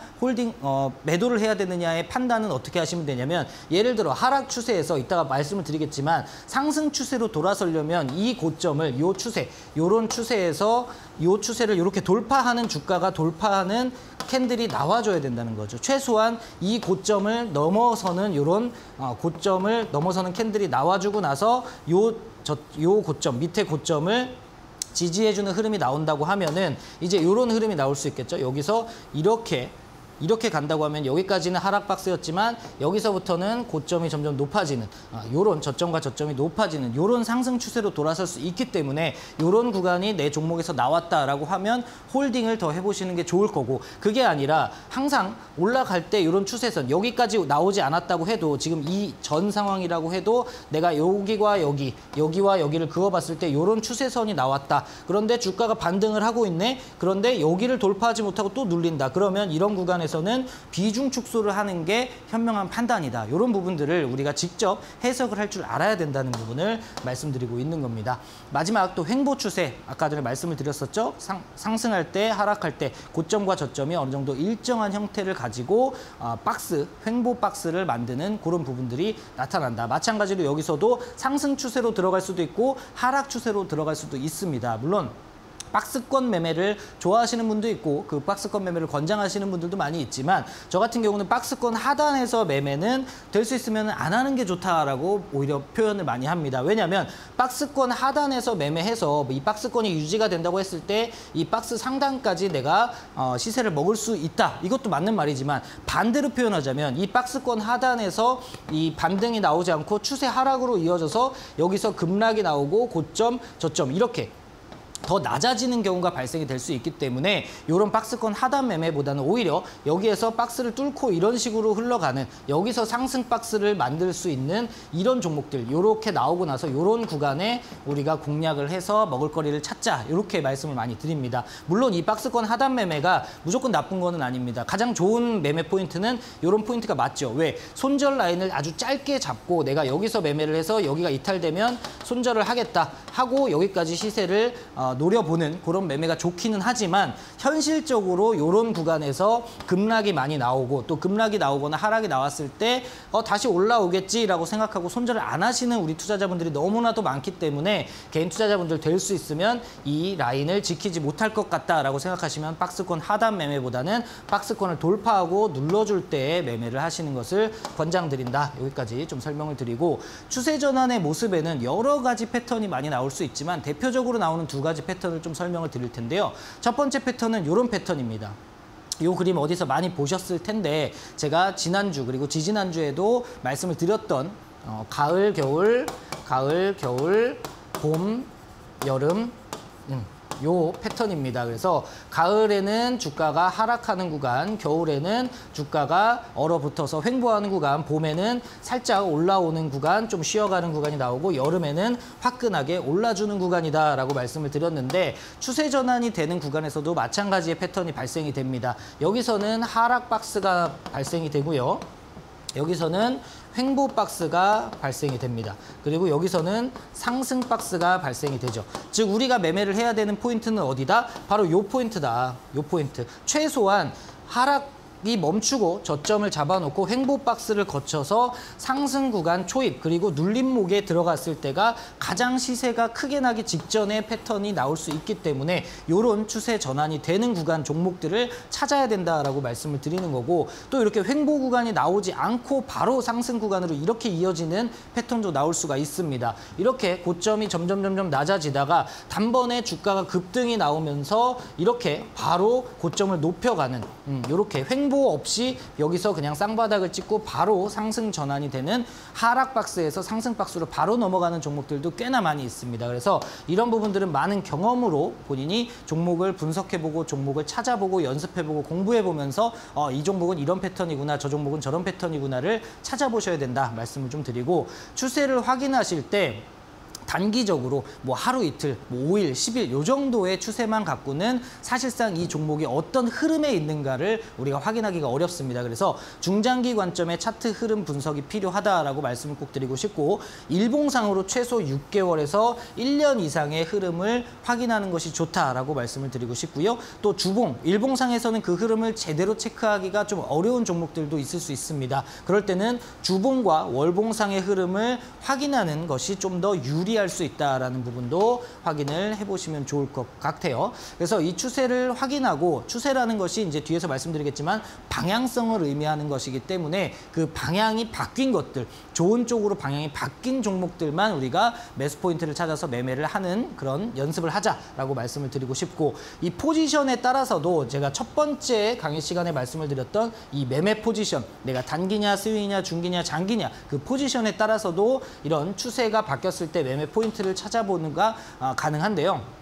매도를 해야 되느냐의 판단은 어떻게 하시면 되냐면 예를 들어 하락 추세에서 이따가 말씀을 드리겠지만 상승 추세로 돌아서려면 이 고점을 이 추세, 이런 추세에서 이 추세를 이렇게 돌파하는 주가가 돌파하는 캔들이 나와줘야 된다는 거죠. 최소한 이 고점을 넘어서는 이런 고점을 넘어서는 캔들이 나와주고 나서 요 고점, 밑에 고점을 지지해주는 흐름이 나온다고 하면은 이제 이런 흐름이 나올 수 있겠죠. 여기서 이렇게 이렇게 간다고 하면 여기까지는 하락 박스였지만 여기서부터는 고점이 점점 높아지는 요런 저점과 저점이 높아지는 요런 상승 추세로 돌아설 수 있기 때문에 요런 구간이 내 종목에서 나왔다라고 하면 홀딩을 더 해보시는 게 좋을 거고, 그게 아니라 항상 올라갈 때 요런 추세선 여기까지 나오지 않았다고 해도 지금 이 전 상황이라고 해도 내가 여기와 여기, 여기와 여기를 그어봤을 때 요런 추세선이 나왔다. 그런데 주가가 반등을 하고 있네. 그런데 여기를 돌파하지 못하고 또 눌린다. 그러면 이런 구간에서는 비중 축소를 하는 게 현명한 판단이다. 이런 부분들을 우리가 직접 해석을 할 줄 알아야 된다는 부분을 말씀드리고 있는 겁니다. 마지막 또 횡보 추세, 아까 전에 말씀을 드렸었죠. 상승할 때, 하락할 때 고점과 저점이 어느 정도 일정한 형태를 가지고 박스, 횡보 박스를 만드는 그런 부분들이 나타난다. 마찬가지로 여기서도 상승 추세로 들어갈 수도 있고 하락 추세로 들어갈 수도 있습니다. 물론 박스권 매매를 좋아하시는 분도 있고 그 박스권 매매를 권장하시는 분들도 많이 있지만, 저 같은 경우는 박스권 하단에서 매매는 될 수 있으면 안 하는 게 좋다라고 오히려 표현을 많이 합니다. 왜냐하면 박스권 하단에서 매매해서 이 박스권이 유지가 된다고 했을 때 이 박스 상단까지 내가 시세를 먹을 수 있다. 이것도 맞는 말이지만, 반대로 표현하자면 이 박스권 하단에서 이 반등이 나오지 않고 추세 하락으로 이어져서 여기서 급락이 나오고 고점, 저점 이렇게 더 낮아지는 경우가 발생이 될 수 있기 때문에 이런 박스권 하단 매매보다는 오히려 여기에서 박스를 뚫고 이런 식으로 흘러가는, 여기서 상승 박스를 만들 수 있는 이런 종목들, 이렇게 나오고 나서 이런 구간에 우리가 공략을 해서 먹을거리를 찾자, 이렇게 말씀을 많이 드립니다. 물론 이 박스권 하단 매매가 무조건 나쁜 거는 아닙니다. 가장 좋은 매매 포인트는 이런 포인트가 맞죠. 왜? 손절 라인을 아주 짧게 잡고 내가 여기서 매매를 해서 여기가 이탈되면 손절을 하겠다 하고 여기까지 시세를 노려보는 그런 매매가 좋기는 하지만, 현실적으로 이런 구간에서 급락이 많이 나오고 또 급락이 나오거나 하락이 나왔을 때 다시 올라오겠지라고 생각하고 손절을 안 하시는 우리 투자자분들이 너무나도 많기 때문에, 개인 투자자분들 될 수 있으면 이 라인을 지키지 못할 것 같다라고 생각하시면 박스권 하단 매매보다는 박스권을 돌파하고 눌러줄 때 매매를 하시는 것을 권장드린다. 여기까지 좀 설명을 드리고, 추세 전환의 모습에는 여러 가지 패턴이 많이 나올 수 있지만 대표적으로 나오는 두 가지 패턴을 좀 설명을 드릴 텐데요. 첫 번째 패턴은 이런 패턴입니다. 이 그림 어디서 많이 보셨을 텐데, 제가 지난주 그리고 지지난주에도 말씀을 드렸던 가을, 겨울, 봄, 여름, 요 패턴입니다. 그래서 가을에는 주가가 하락하는 구간, 겨울에는 주가가 얼어붙어서 횡보하는 구간, 봄에는 살짝 올라오는 구간, 좀 쉬어가는 구간이 나오고, 여름에는 화끈하게 올라주는 구간이다라고 말씀을 드렸는데, 추세 전환이 되는 구간에서도 마찬가지의 패턴이 발생이 됩니다. 여기서는 하락 박스가 발생이 되고요. 여기서는 횡보 박스가 발생이 됩니다. 그리고 여기서는 상승 박스가 발생이 되죠. 즉 우리가 매매를 해야 되는 포인트는 어디다? 바로 요 포인트다. 요 포인트. 최소한 하락이 멈추고 저점을 잡아놓고 횡보 박스를 거쳐서 상승 구간 초입 그리고 눌림목에 들어갔을 때가 가장 시세가 크게 나기 직전의 패턴이 나올 수 있기 때문에 이런 추세 전환이 되는 구간 종목들을 찾아야 된다라고 말씀을 드리는 거고, 또 이렇게 횡보 구간이 나오지 않고 바로 상승 구간으로 이렇게 이어지는 패턴도 나올 수가 있습니다. 이렇게 고점이 점점 낮아지다가 단번에 주가가 급등이 나오면서 이렇게 바로 고점을 높여가는 이렇게 횡보 없이 여기서 그냥 쌍바닥을 찍고 바로 상승 전환이 되는 하락 박스에서 상승 박스로 바로 넘어가는 종목들도 꽤나 많이 있습니다. 그래서 이런 부분들은 많은 경험으로 본인이 종목을 분석해보고 종목을 찾아보고 연습해보고 공부해보면서 이 종목은 이런 패턴이구나, 저 종목은 저런 패턴이구나를 찾아보셔야 된다 말씀을 좀 드리고, 추세를 확인하실 때 단기적으로 뭐 하루 이틀, 뭐 5일, 10일 요 정도의 추세만 갖고는 사실상 이 종목이 어떤 흐름에 있는가를 우리가 확인하기가 어렵습니다. 그래서 중장기 관점의 차트 흐름 분석이 필요하다라고 말씀을 꼭 드리고 싶고, 일봉상으로 최소 6개월에서 1년 이상의 흐름을 확인하는 것이 좋다라고 말씀을 드리고 싶고요. 또 주봉, 일봉상에서는 그 흐름을 제대로 체크하기가 좀 어려운 종목들도 있을 수 있습니다. 그럴 때는 주봉과 월봉상의 흐름을 확인하는 것이 좀 더 유리한 유리할 수 있다라는 부분도 확인을 해보시면 좋을 것 같아요. 그래서 이 추세를 확인하고 추세라는 것이 이제 뒤에서 말씀드리겠지만 방향성을 의미하는 것이기 때문에 그 방향이 바뀐 것들, 좋은 쪽으로 방향이 바뀐 종목들만 우리가 매수 포인트를 찾아서 매매를 하는 그런 연습을 하자라고 말씀을 드리고 싶고, 이 포지션에 따라서도 제가 첫 번째 강의 시간에 말씀을 드렸던 이 매매 포지션, 내가 단기냐 스윙이냐 중기냐 장기냐 그 포지션에 따라서도 이런 추세가 바뀌었을 때 매매 포인트를 찾아보는 가 가능한데요.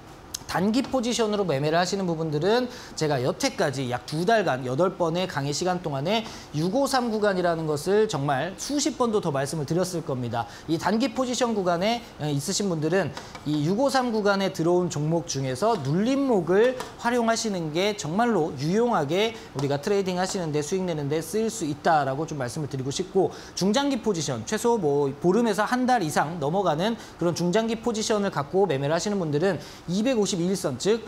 단기 포지션으로 매매를 하시는 부분들은 제가 여태까지 약 2달간 8번의 강의 시간 동안에 653 구간이라는 것을 정말 수십 번도 더 말씀을 드렸을 겁니다. 이 단기 포지션 구간에 있으신 분들은 이 653 구간에 들어온 종목 중에서 눌림목을 활용하시는 게 정말로 유용하게 우리가 트레이딩 하시는데 수익 내는데 쓰일 수 있다라고 좀 말씀을 드리고 싶고, 중장기 포지션, 최소 뭐 보름에서 한 달 이상 넘어가는 그런 중장기 포지션을 갖고 매매를 하시는 분들은 251선, 즉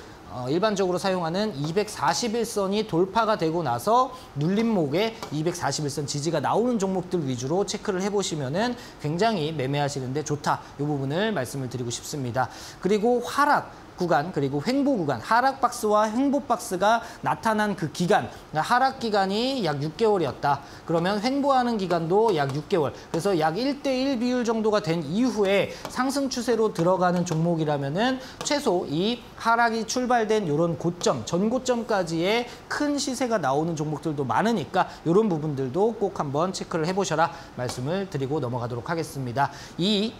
일반적으로 사용하는 241선이 돌파가 되고 나서 눌림목에 241선 지지가 나오는 종목들 위주로 체크를 해보시면은 굉장히 매매하시는데 좋다. 이 부분을 말씀을 드리고 싶습니다. 그리고 하락 구간, 그리고 횡보 구간, 하락 박스와 횡보 박스가 나타난 그 기간, 하락 기간이 약 6개월이었다. 그러면 횡보하는 기간도 약 6개월. 그래서 약 1대1 비율 정도가 된 이후에 상승 추세로 들어가는 종목이라면은 최소 이 하락이 출발된 이런 고점, 전고점까지의 큰 시세가 나오는 종목들도 많으니까 이런 부분들도 꼭 한번 체크를 해보셔라 말씀을 드리고 넘어가도록 하겠습니다. 이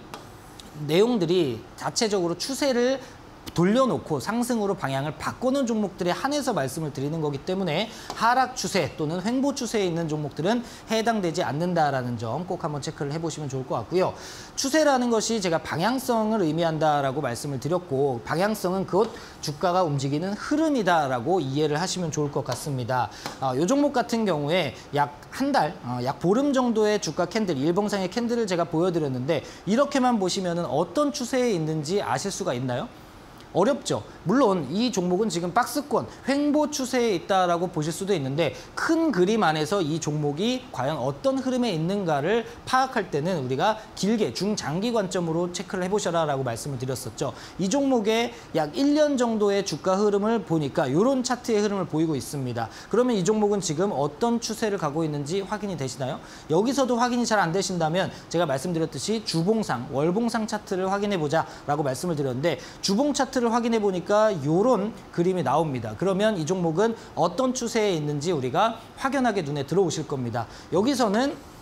내용들이 자체적으로 추세를 돌려놓고 상승으로 방향을 바꾸는 종목들에 한해서 말씀을 드리는 거기 때문에 하락 추세 또는 횡보 추세에 있는 종목들은 해당되지 않는다라는 점 꼭 한번 체크를 해보시면 좋을 것 같고요. 추세라는 것이 제가 방향성을 의미한다라고 말씀을 드렸고, 방향성은 곧 주가가 움직이는 흐름이다라고 이해를 하시면 좋을 것 같습니다. 이 종목 같은 경우에 약 한 달, 약 보름 정도의 주가 캔들, 일봉상의 캔들을 제가 보여드렸는데 이렇게만 보시면 어떤 추세에 있는지 아실 수가 있나요? 어렵죠. 물론 이 종목은 지금 박스권, 횡보 추세에 있다라고 보실 수도 있는데 큰 그림 안에서 이 종목이 과연 어떤 흐름에 있는가를 파악할 때는 우리가 길게 중장기 관점으로 체크를 해보셔라라고 말씀을 드렸었죠. 이 종목의 약 1년 정도의 주가 흐름을 보니까 이런 차트의 흐름을 보이고 있습니다. 그러면 이 종목은 지금 어떤 추세를 가고 있는지 확인이 되시나요? 여기서도 확인이 잘 안 되신다면 제가 말씀드렸듯이 주봉상, 월봉상 차트를 확인해보자라고 말씀을 드렸는데, 주봉 차트를 확인해 보니까 이런 그림이 나옵니다. 그러면 이 종목은 어떤 추세에 있는지 우리가 확연하게 눈에 들어오실 겁니다. 여기서는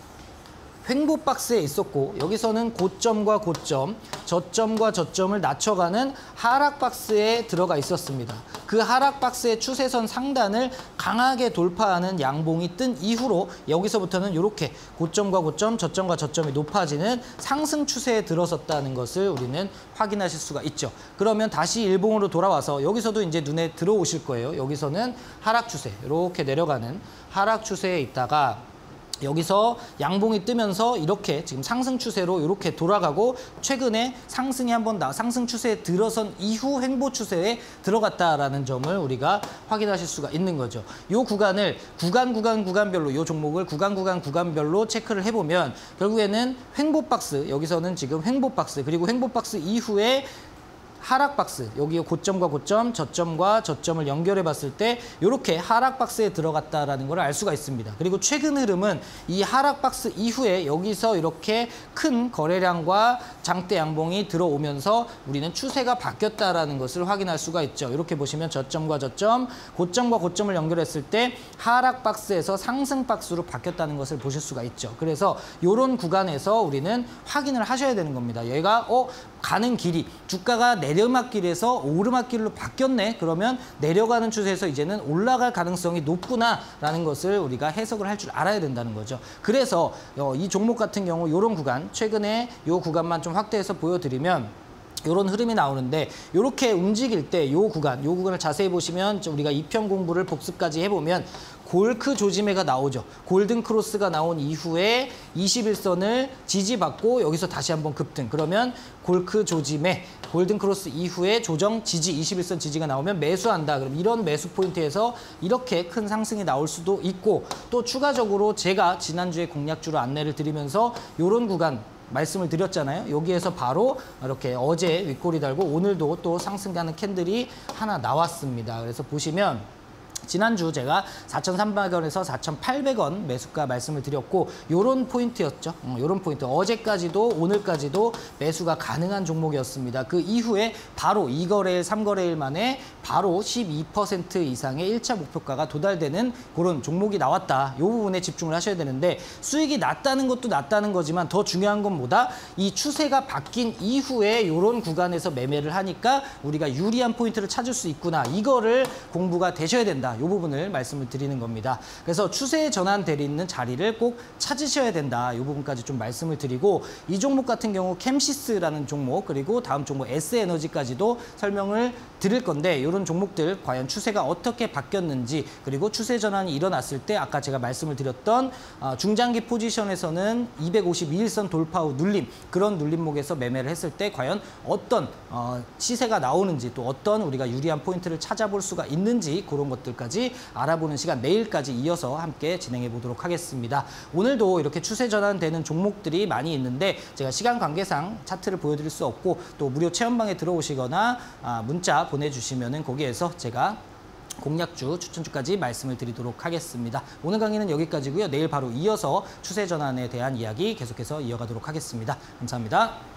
횡보 박스에 있었고, 여기서는 고점과 고점, 저점과 저점을 낮춰가는 하락 박스에 들어가 있었습니다. 그 하락 박스의 추세선 상단을 강하게 돌파하는 양봉이 뜬 이후로 여기서부터는 이렇게 고점과 고점, 저점과 저점이 높아지는 상승 추세에 들어섰다는 것을 우리는 확인하실 수가 있죠. 그러면 다시 일봉으로 돌아와서 여기서도 이제 눈에 들어오실 거예요. 여기서는 하락 추세, 이렇게 내려가는 하락 추세에 있다가 여기서 양봉이 뜨면서 이렇게 지금 상승 추세로 이렇게 돌아가고, 최근에 상승이 한번 상승 추세에 들어선 이후 횡보 추세에 들어갔다라는 점을 우리가 확인하실 수가 있는 거죠. 이 구간을 구간별로, 이 종목을 구간별로 체크를 해보면 결국에는 횡보 박스, 여기서는 지금 횡보 박스, 그리고 횡보 박스 이후에 하락 박스, 여기 고점과 고점, 저점과 저점을 연결해 봤을 때 이렇게 하락 박스에 들어갔다라는 걸 알 수가 있습니다. 그리고 최근 흐름은 이 하락 박스 이후에 여기서 이렇게 큰 거래량과 장대 양봉이 들어오면서 우리는 추세가 바뀌었다라는 것을 확인할 수가 있죠. 이렇게 보시면 저점과 저점, 고점과 고점을 연결했을 때 하락 박스에서 상승 박스로 바뀌었다는 것을 보실 수가 있죠. 그래서 이런 구간에서 우리는 확인을 하셔야 되는 겁니다. 얘가 가는 길이, 주가가 내려막길에서 오르막길로 바뀌었네. 그러면 내려가는 추세에서 이제는 올라갈 가능성이 높구나라는 것을 우리가 해석을 할 줄 알아야 된다는 거죠. 그래서 이 종목 같은 경우 이런 구간, 최근에 이 구간만 좀 확대해서 보여드리면 이런 흐름이 나오는데, 이렇게 움직일 때 이 구간을 자세히 보시면 우리가 이편 공부를 복습까지 해보면 골크 조지매가 나오죠. 골든 크로스가 나온 이후에 21선을 지지받고 여기서 다시 한번 급등. 그러면 골크 조지매, 골든 크로스 이후에 조정 지지, 21선 지지가 나오면 매수한다. 그럼 이런 매수 포인트에서 이렇게 큰 상승이 나올 수도 있고, 또 추가적으로 제가 지난주에 공략주로 안내를 드리면서 이런 구간, 말씀을 드렸잖아요. 여기에서 바로 이렇게 어제 윗꼬리 달고 오늘도 또 상승하는 캔들이 하나 나왔습니다. 그래서 보시면 지난주 제가 4,300원에서 4,800원 매수가 말씀을 드렸고 요런 포인트였죠. 요런 포인트. 어제까지도 오늘까지도 매수가 가능한 종목이었습니다. 그 이후에 바로 2거래일, 3거래일 만에 바로 12% 이상의 1차 목표가가 도달되는 그런 종목이 나왔다. 요 부분에 집중을 하셔야 되는데 수익이 낮다는 것도 낮다는 거지만 더 중요한 건 뭐다? 이 추세가 바뀐 이후에 요런 구간에서 매매를 하니까 우리가 유리한 포인트를 찾을 수 있구나. 이거를 공부가 되셔야 된다. 이 부분을 말씀을 드리는 겁니다. 그래서 추세에 전환되어 있는 자리를 꼭 찾으셔야 된다. 이 부분까지 좀 말씀을 드리고 이 종목 같은 경우 캠시스라는 종목 그리고 다음 종목 S에너지까지도 설명을 드릴 건데 이런 종목들 과연 추세가 어떻게 바뀌었는지 그리고 추세 전환이 일어났을 때 아까 제가 말씀을 드렸던 중장기 포지션에서는 252일선 돌파 후 눌림 그런 눌림목에서 매매를 했을 때 과연 어떤 시세가 나오는지 또 어떤 우리가 유리한 포인트를 찾아볼 수가 있는지 그런 것들까지 알아보는 시간 내일까지 이어서 함께 진행해 보도록 하겠습니다. 오늘도 이렇게 추세 전환되는 종목들이 많이 있는데 제가 시간 관계상 차트를 보여드릴 수 없고 또 무료 체험방에 들어오시거나 문자 보내주시면은 거기에서 제가 공략주, 추천주까지 말씀을 드리도록 하겠습니다. 오늘 강의는 여기까지고요. 내일 바로 이어서 추세 전환에 대한 이야기 계속해서 이어가도록 하겠습니다. 감사합니다.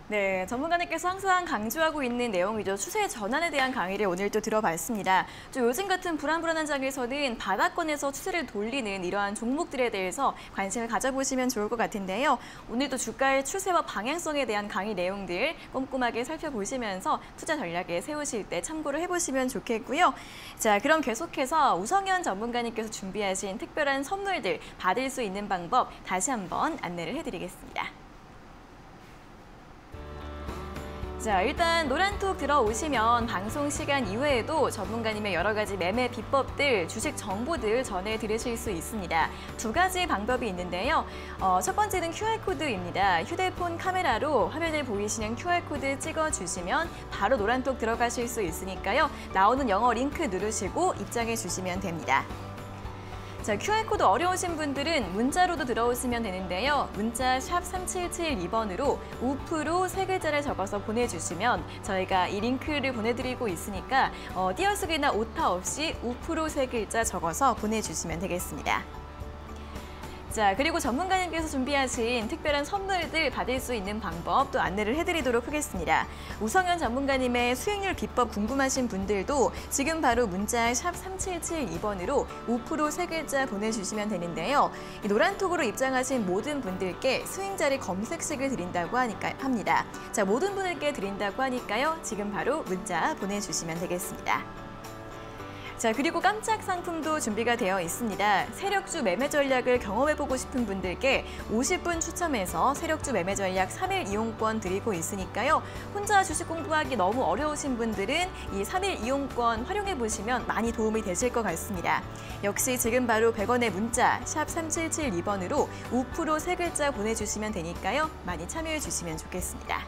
네, 전문가님께서 항상 강조하고 있는 내용이죠. 추세 전환에 대한 강의를 오늘 또 들어봤습니다. 좀 요즘 같은 불안불안한 장에서는 바닥권에서 추세를 돌리는 이러한 종목들에 대해서 관심을 가져보시면 좋을 것 같은데요. 오늘도 주가의 추세와 방향성에 대한 강의 내용들 꼼꼼하게 살펴보시면서 투자 전략에 세우실 때 참고를 해보시면 좋겠고요. 자, 그럼 계속해서 우성현 전문가님께서 준비하신 특별한 선물들 받을 수 있는 방법 다시 한번 안내를 해드리겠습니다. 자, 일단 노란톡 들어오시면 방송 시간 이외에도 전문가님의 여러 가지 매매 비법들, 주식 정보들 전해 들으실 수 있습니다. 두 가지 방법이 있는데요. 첫 번째는 QR코드입니다. 휴대폰 카메라로 화면에 보이시는 QR코드 찍어주시면 바로 노란톡 들어가실 수 있으니까요. 나오는 영어 링크 누르시고 입장해 주시면 됩니다. 자, QR코드 어려우신 분들은 문자로도 들어오시면 되는데요. 문자 샵 3772번으로 우프로 세 글자를 적어서 보내주시면 저희가 이 링크를 보내드리고 있으니까 띄어쓰기나 오타 없이 우프로 세 글자 적어서 보내주시면 되겠습니다. 자, 그리고 전문가님께서 준비하신 특별한 선물들 받을 수 있는 방법 또 안내를 해드리도록 하겠습니다. 우성현 전문가님의 수익률 비법 궁금하신 분들도 지금 바로 문자 샵 3772번으로 5% 세 글자 보내주시면 되는데요. 이 노란톡으로 입장하신 모든 분들께 수익자리 검색식을 드린다고 합니다. 자, 모든 분들께 드린다고 하니까요. 지금 바로 문자 보내주시면 되겠습니다. 자, 그리고 깜짝 상품도 준비가 되어 있습니다. 세력주 매매 전략을 경험해보고 싶은 분들께 50분 추첨해서 세력주 매매 전략 3일 이용권 드리고 있으니까요. 혼자 주식 공부하기 너무 어려우신 분들은 이 3일 이용권 활용해보시면 많이 도움이 되실 것 같습니다. 역시 지금 바로 100원의 문자 샵 3772번으로 5% 세 글자 보내주시면 되니까요. 많이 참여해주시면 좋겠습니다.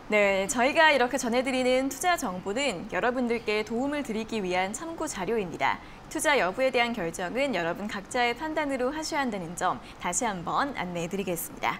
네, 저희가 이렇게 전해드리는 투자 정보는 여러분들께 도움을 드리기 위한 참고 자료입니다. 투자 여부에 대한 결정은 여러분 각자의 판단으로 하셔야 한다는 점 다시 한번 안내해드리겠습니다.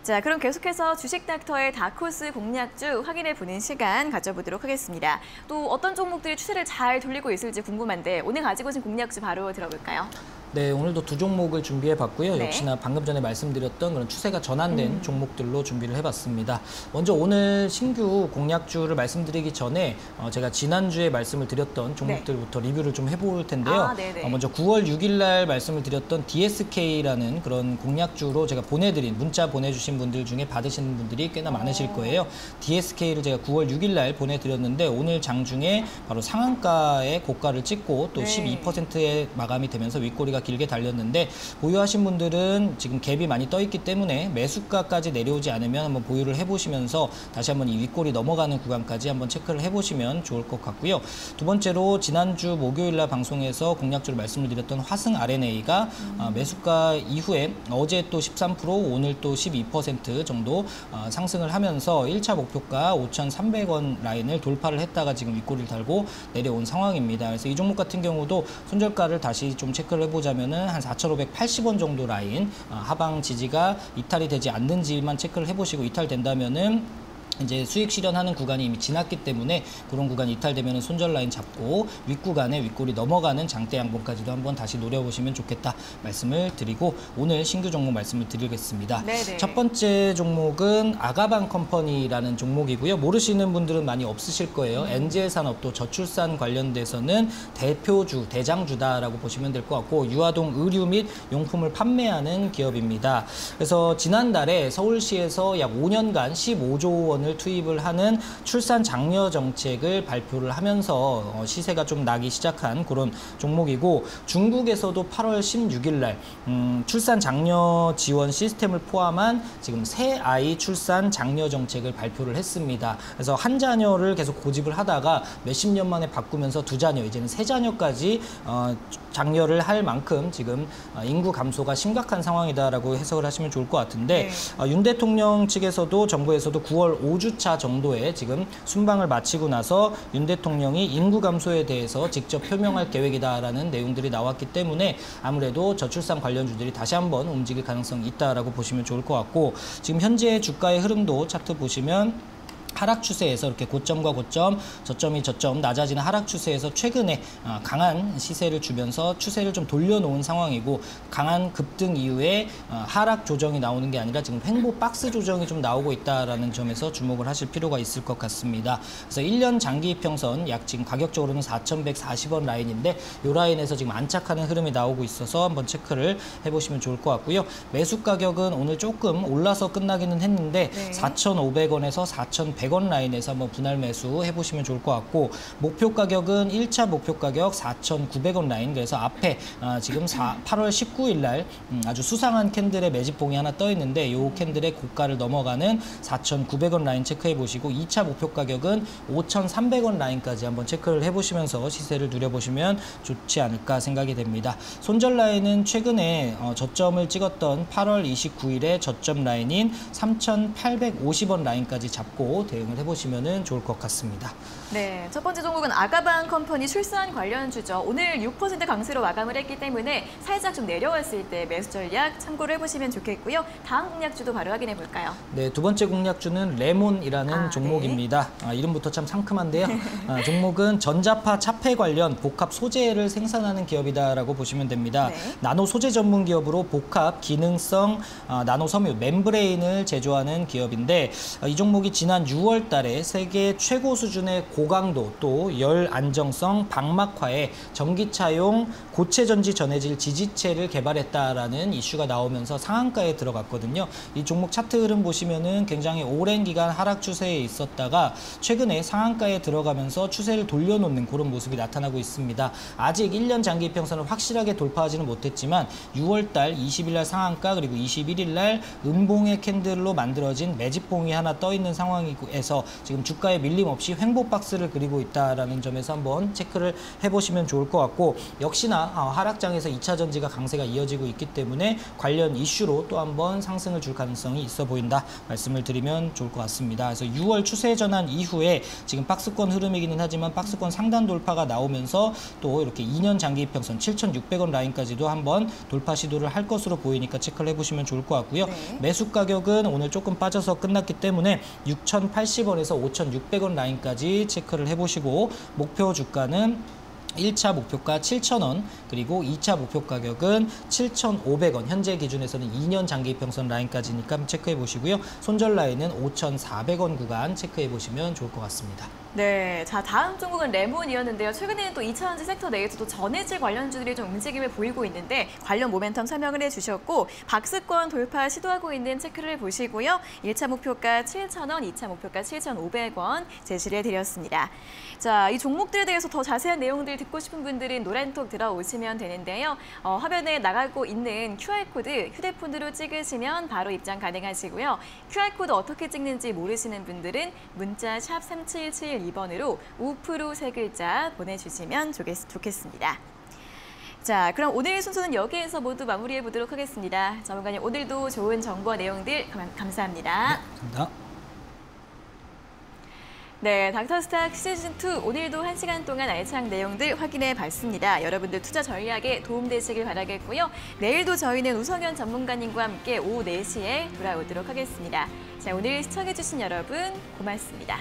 자, 그럼 계속해서 주식닥터의 다크호스 공략주 확인해보는 시간 가져보도록 하겠습니다. 또 어떤 종목들이 추세를 잘 돌리고 있을지 궁금한데 오늘 가지고 오신 공략주 바로 들어볼까요? 네, 오늘도 두 종목을 준비해 봤고요. 네. 역시나 방금 전에 말씀드렸던 그런 추세가 전환된 종목들로 준비를 해봤습니다. 먼저 오늘 신규 공략주를 말씀드리기 전에 제가 지난주에 말씀을 드렸던 종목들부터 리뷰를 좀 해볼 텐데요. 먼저 9월 6일 날 말씀을 드렸던 DSK라는 그런 공략주로 제가 보내드린 문자 보내주신 분들 중에 받으시는 분들이 꽤나 많으실 거예요. DSK를 제가 9월 6일 날 보내드렸는데 오늘 장중에 바로 상한가의 고가를 찍고 또 12%의 마감이 되면서 윗꼬리가 길게 달렸는데 보유하신 분들은 지금 갭이 많이 떠 있기 때문에 매수가까지 내려오지 않으면 한번 보유를 해보시면서 다시 한번 이 윗꼬리 넘어가는 구간까지 한번 체크를 해보시면 좋을 것 같고요. 두 번째로 지난주 목요일 날 방송에서 공략주를 말씀을 드렸던 화승 RNA가 매수가 이후에 어제 또 13% 오늘 또 12% 정도 상승을 하면서 1차 목표가 5,300원 라인을 돌파를 했다가 지금 윗꼬리를 달고 내려온 상황입니다. 그래서 이 종목 같은 경우도 손절가를 다시 좀 체크를 해보자면은 한 4,580원 정도 라인 하방 지지가 이탈이 되지 않는지만 체크를 해보시고 이탈된다면은 이제 수익 실현하는 구간이 이미 지났기 때문에 그런 구간이 이탈되면 손절 라인 잡고 윗구간에 윗골이 넘어가는 장대 양봉까지도 한번 다시 노려보시면 좋겠다 말씀을 드리고 오늘 신규 종목 말씀을 드리겠습니다. 네네. 첫 번째 종목은 아가방 컴퍼니라는 종목이고요. 모르시는 분들은 많이 없으실 거예요. 엔젤 산업도 저출산 관련돼서는 대표주, 대장주다라고 보시면 될 것 같고 유아동 의류 및 용품을 판매하는 기업입니다. 그래서 지난달에 서울시에서 약 5년간 15조 원 을 투입을 하는 출산 장려 정책을 발표를 하면서 시세가 좀 나기 시작한 그런 종목이고 중국에서도 8월 16일 날 출산 장려 지원 시스템을 포함한 지금 새 아이 출산 장려 정책을 발표를 했습니다. 그래서 한 자녀를 계속 고집을 하다가 몇십 년 만에 바꾸면서 두 자녀 이제는 세 자녀까지 장려를 할 만큼 지금 인구 감소가 심각한 상황이다라고 해석을 하시면 좋을 것 같은데 윤 대통령 측에서도 정부에서도 9월 5주차 정도에 지금 순방을 마치고 나서 윤 대통령이 인구 감소에 대해서 직접 표명할 계획이다라는 내용들이 나왔기 때문에 아무래도 저출산 관련주들이 다시 한번 움직일 가능성이 있다라고 보시면 좋을 것 같고 지금 현재 주가의 흐름도 차트 보시면 하락 추세에서 이렇게 고점과 고점, 저점이 저점 낮아지는 하락 추세에서 최근에 강한 시세를 주면서 추세를 좀 돌려놓은 상황이고 강한 급등 이후에 하락 조정이 나오는 게 아니라 지금 횡보 박스 조정이 좀 나오고 있다라는 점에서 주목을 하실 필요가 있을 것 같습니다. 그래서 1년 장기 이평선 약 지금 가격적으로는 4,140원 라인인데 이 라인에서 지금 안착하는 흐름이 나오고 있어서 한번 체크를 해보시면 좋을 것 같고요. 매수 가격은 오늘 조금 올라서 끝나기는 했는데 4,500원에서 4,100원 라인에서 한번 분할 매수 해보시면 좋을 것 같고 목표 가격은 1차 목표 가격 4,900원 라인 그래서 앞에 지금 8월 19일 날 아주 수상한 캔들의 매집봉이 하나 떠 있는데 이 캔들의 고가를 넘어가는 4,900원 라인 체크해 보시고 2차 목표 가격은 5,300원 라인까지 한번 체크를 해보시면서 시세를 누려보시면 좋지 않을까 생각이 됩니다. 손절 라인은 최근에 저점을 찍었던 8월 29일에 저점 라인인 3,850원 라인까지 잡고 대응을 해보시면 좋을 것 같습니다. 네, 첫 번째 종목은 아가방 컴퍼니 출산 관련주죠. 오늘 6% 강세로 마감을 했기 때문에 살짝 좀 내려왔을 때 매수 전략 참고를 해보시면 좋겠고요. 다음 공략주도 바로 확인해 볼까요? 네, 두 번째 공략주는 레몬이라는 종목입니다. 이름부터 참 상큼한데요. 종목은 전자파 차폐 관련 복합 소재를 생산하는 기업이다라고 보시면 됩니다. 나노 소재 전문 기업으로 복합 기능성 나노 섬유 멤브레인을 제조하는 기업인데 이 종목이 지난 6월 달에 세계 최고 수준의 고강도 또 열 안정성 방막화에 전기차용 고체 전지 전해질 지지체를 개발했다라는 이슈가 나오면서 상한가에 들어갔거든요. 이 종목 차트 흐름 보시면은 굉장히 오랜 기간 하락 추세에 있었다가 최근에 상한가에 들어가면서 추세를 돌려놓는 그런 모습이 나타나고 있습니다. 아직 1년 장기 이평선을 확실하게 돌파하지는 못했지만 6월 달 20일 날 상한가 그리고 21일 날 음봉의 캔들로 만들어진 매집봉이 하나 떠 있는 상황에서 지금 주가에 밀림 없이 횡보 박스를 그리고 있다라는 점에서 한번 체크를 해보시면 좋을 것 같고 역시나 하락장에서 2차 전지가 강세가 이어지고 있기 때문에 관련 이슈로 또 한번 상승을 줄 가능성이 있어 보인다 말씀을 드리면 좋을 것 같습니다. 그래서 6월 추세 전환 이후에 지금 박스권 흐름이기는 하지만 박스권 상단 돌파가 나오면서 또 이렇게 2년 장기 이평선 7,600원 라인까지도 한번 돌파 시도를 할 것으로 보이니까 체크를 해보시면 좋을 것 같고요. 매수 가격은 오늘 조금 빠져서 끝났기 때문에 6,080원에서 5,600원 라인까지 체크를 해보시고 목표 주가는 1차 목표가 7,000원, 그리고 2차 목표 가격은 7,500원. 현재 기준에서는 2년 장기 이평선 라인까지니까 체크해 보시고요. 손절 라인은 5,400원 구간 체크해 보시면 좋을 것 같습니다. 네, 자 다음 종목은 레몬이었는데요. 최근에는 또 2차전지 섹터 내에서도 전해질 관련주들이 좀 움직임을 보이고 있는데 관련 모멘텀 설명을 해주셨고 박스권 돌파 시도하고 있는 체크를 보시고요. 1차 목표가 7,000원, 2차 목표가 7,500원 제시를 해드렸습니다. 자, 이 종목들에 대해서 더 자세한 내용들 듣고 싶은 분들은 노란톡 들어오시면 되는데요. 화면에 나가고 있는 QR코드 휴대폰으로 찍으시면 바로 입장 가능하시고요. QR코드 어떻게 찍는지 모르시는 분들은 문자 샵 3772번으로 우프로 3글자 보내주시면 좋겠습니다. 자, 그럼 오늘 순서는 여기에서 모두 마무리해 보도록 하겠습니다. 전문가님, 오늘도 좋은 정보 내용들 감사합니다. 네, 감사합니다. 네, 닥터스탁 시즌2 오늘도 1시간 동안 알찬 내용들 확인해 봤습니다. 여러분들 투자 전략에 도움되시길 바라겠고요. 내일도 저희는 우성현 전문가님과 함께 오후 4시에 돌아오도록 하겠습니다. 자, 오늘 시청해주신 여러분 고맙습니다.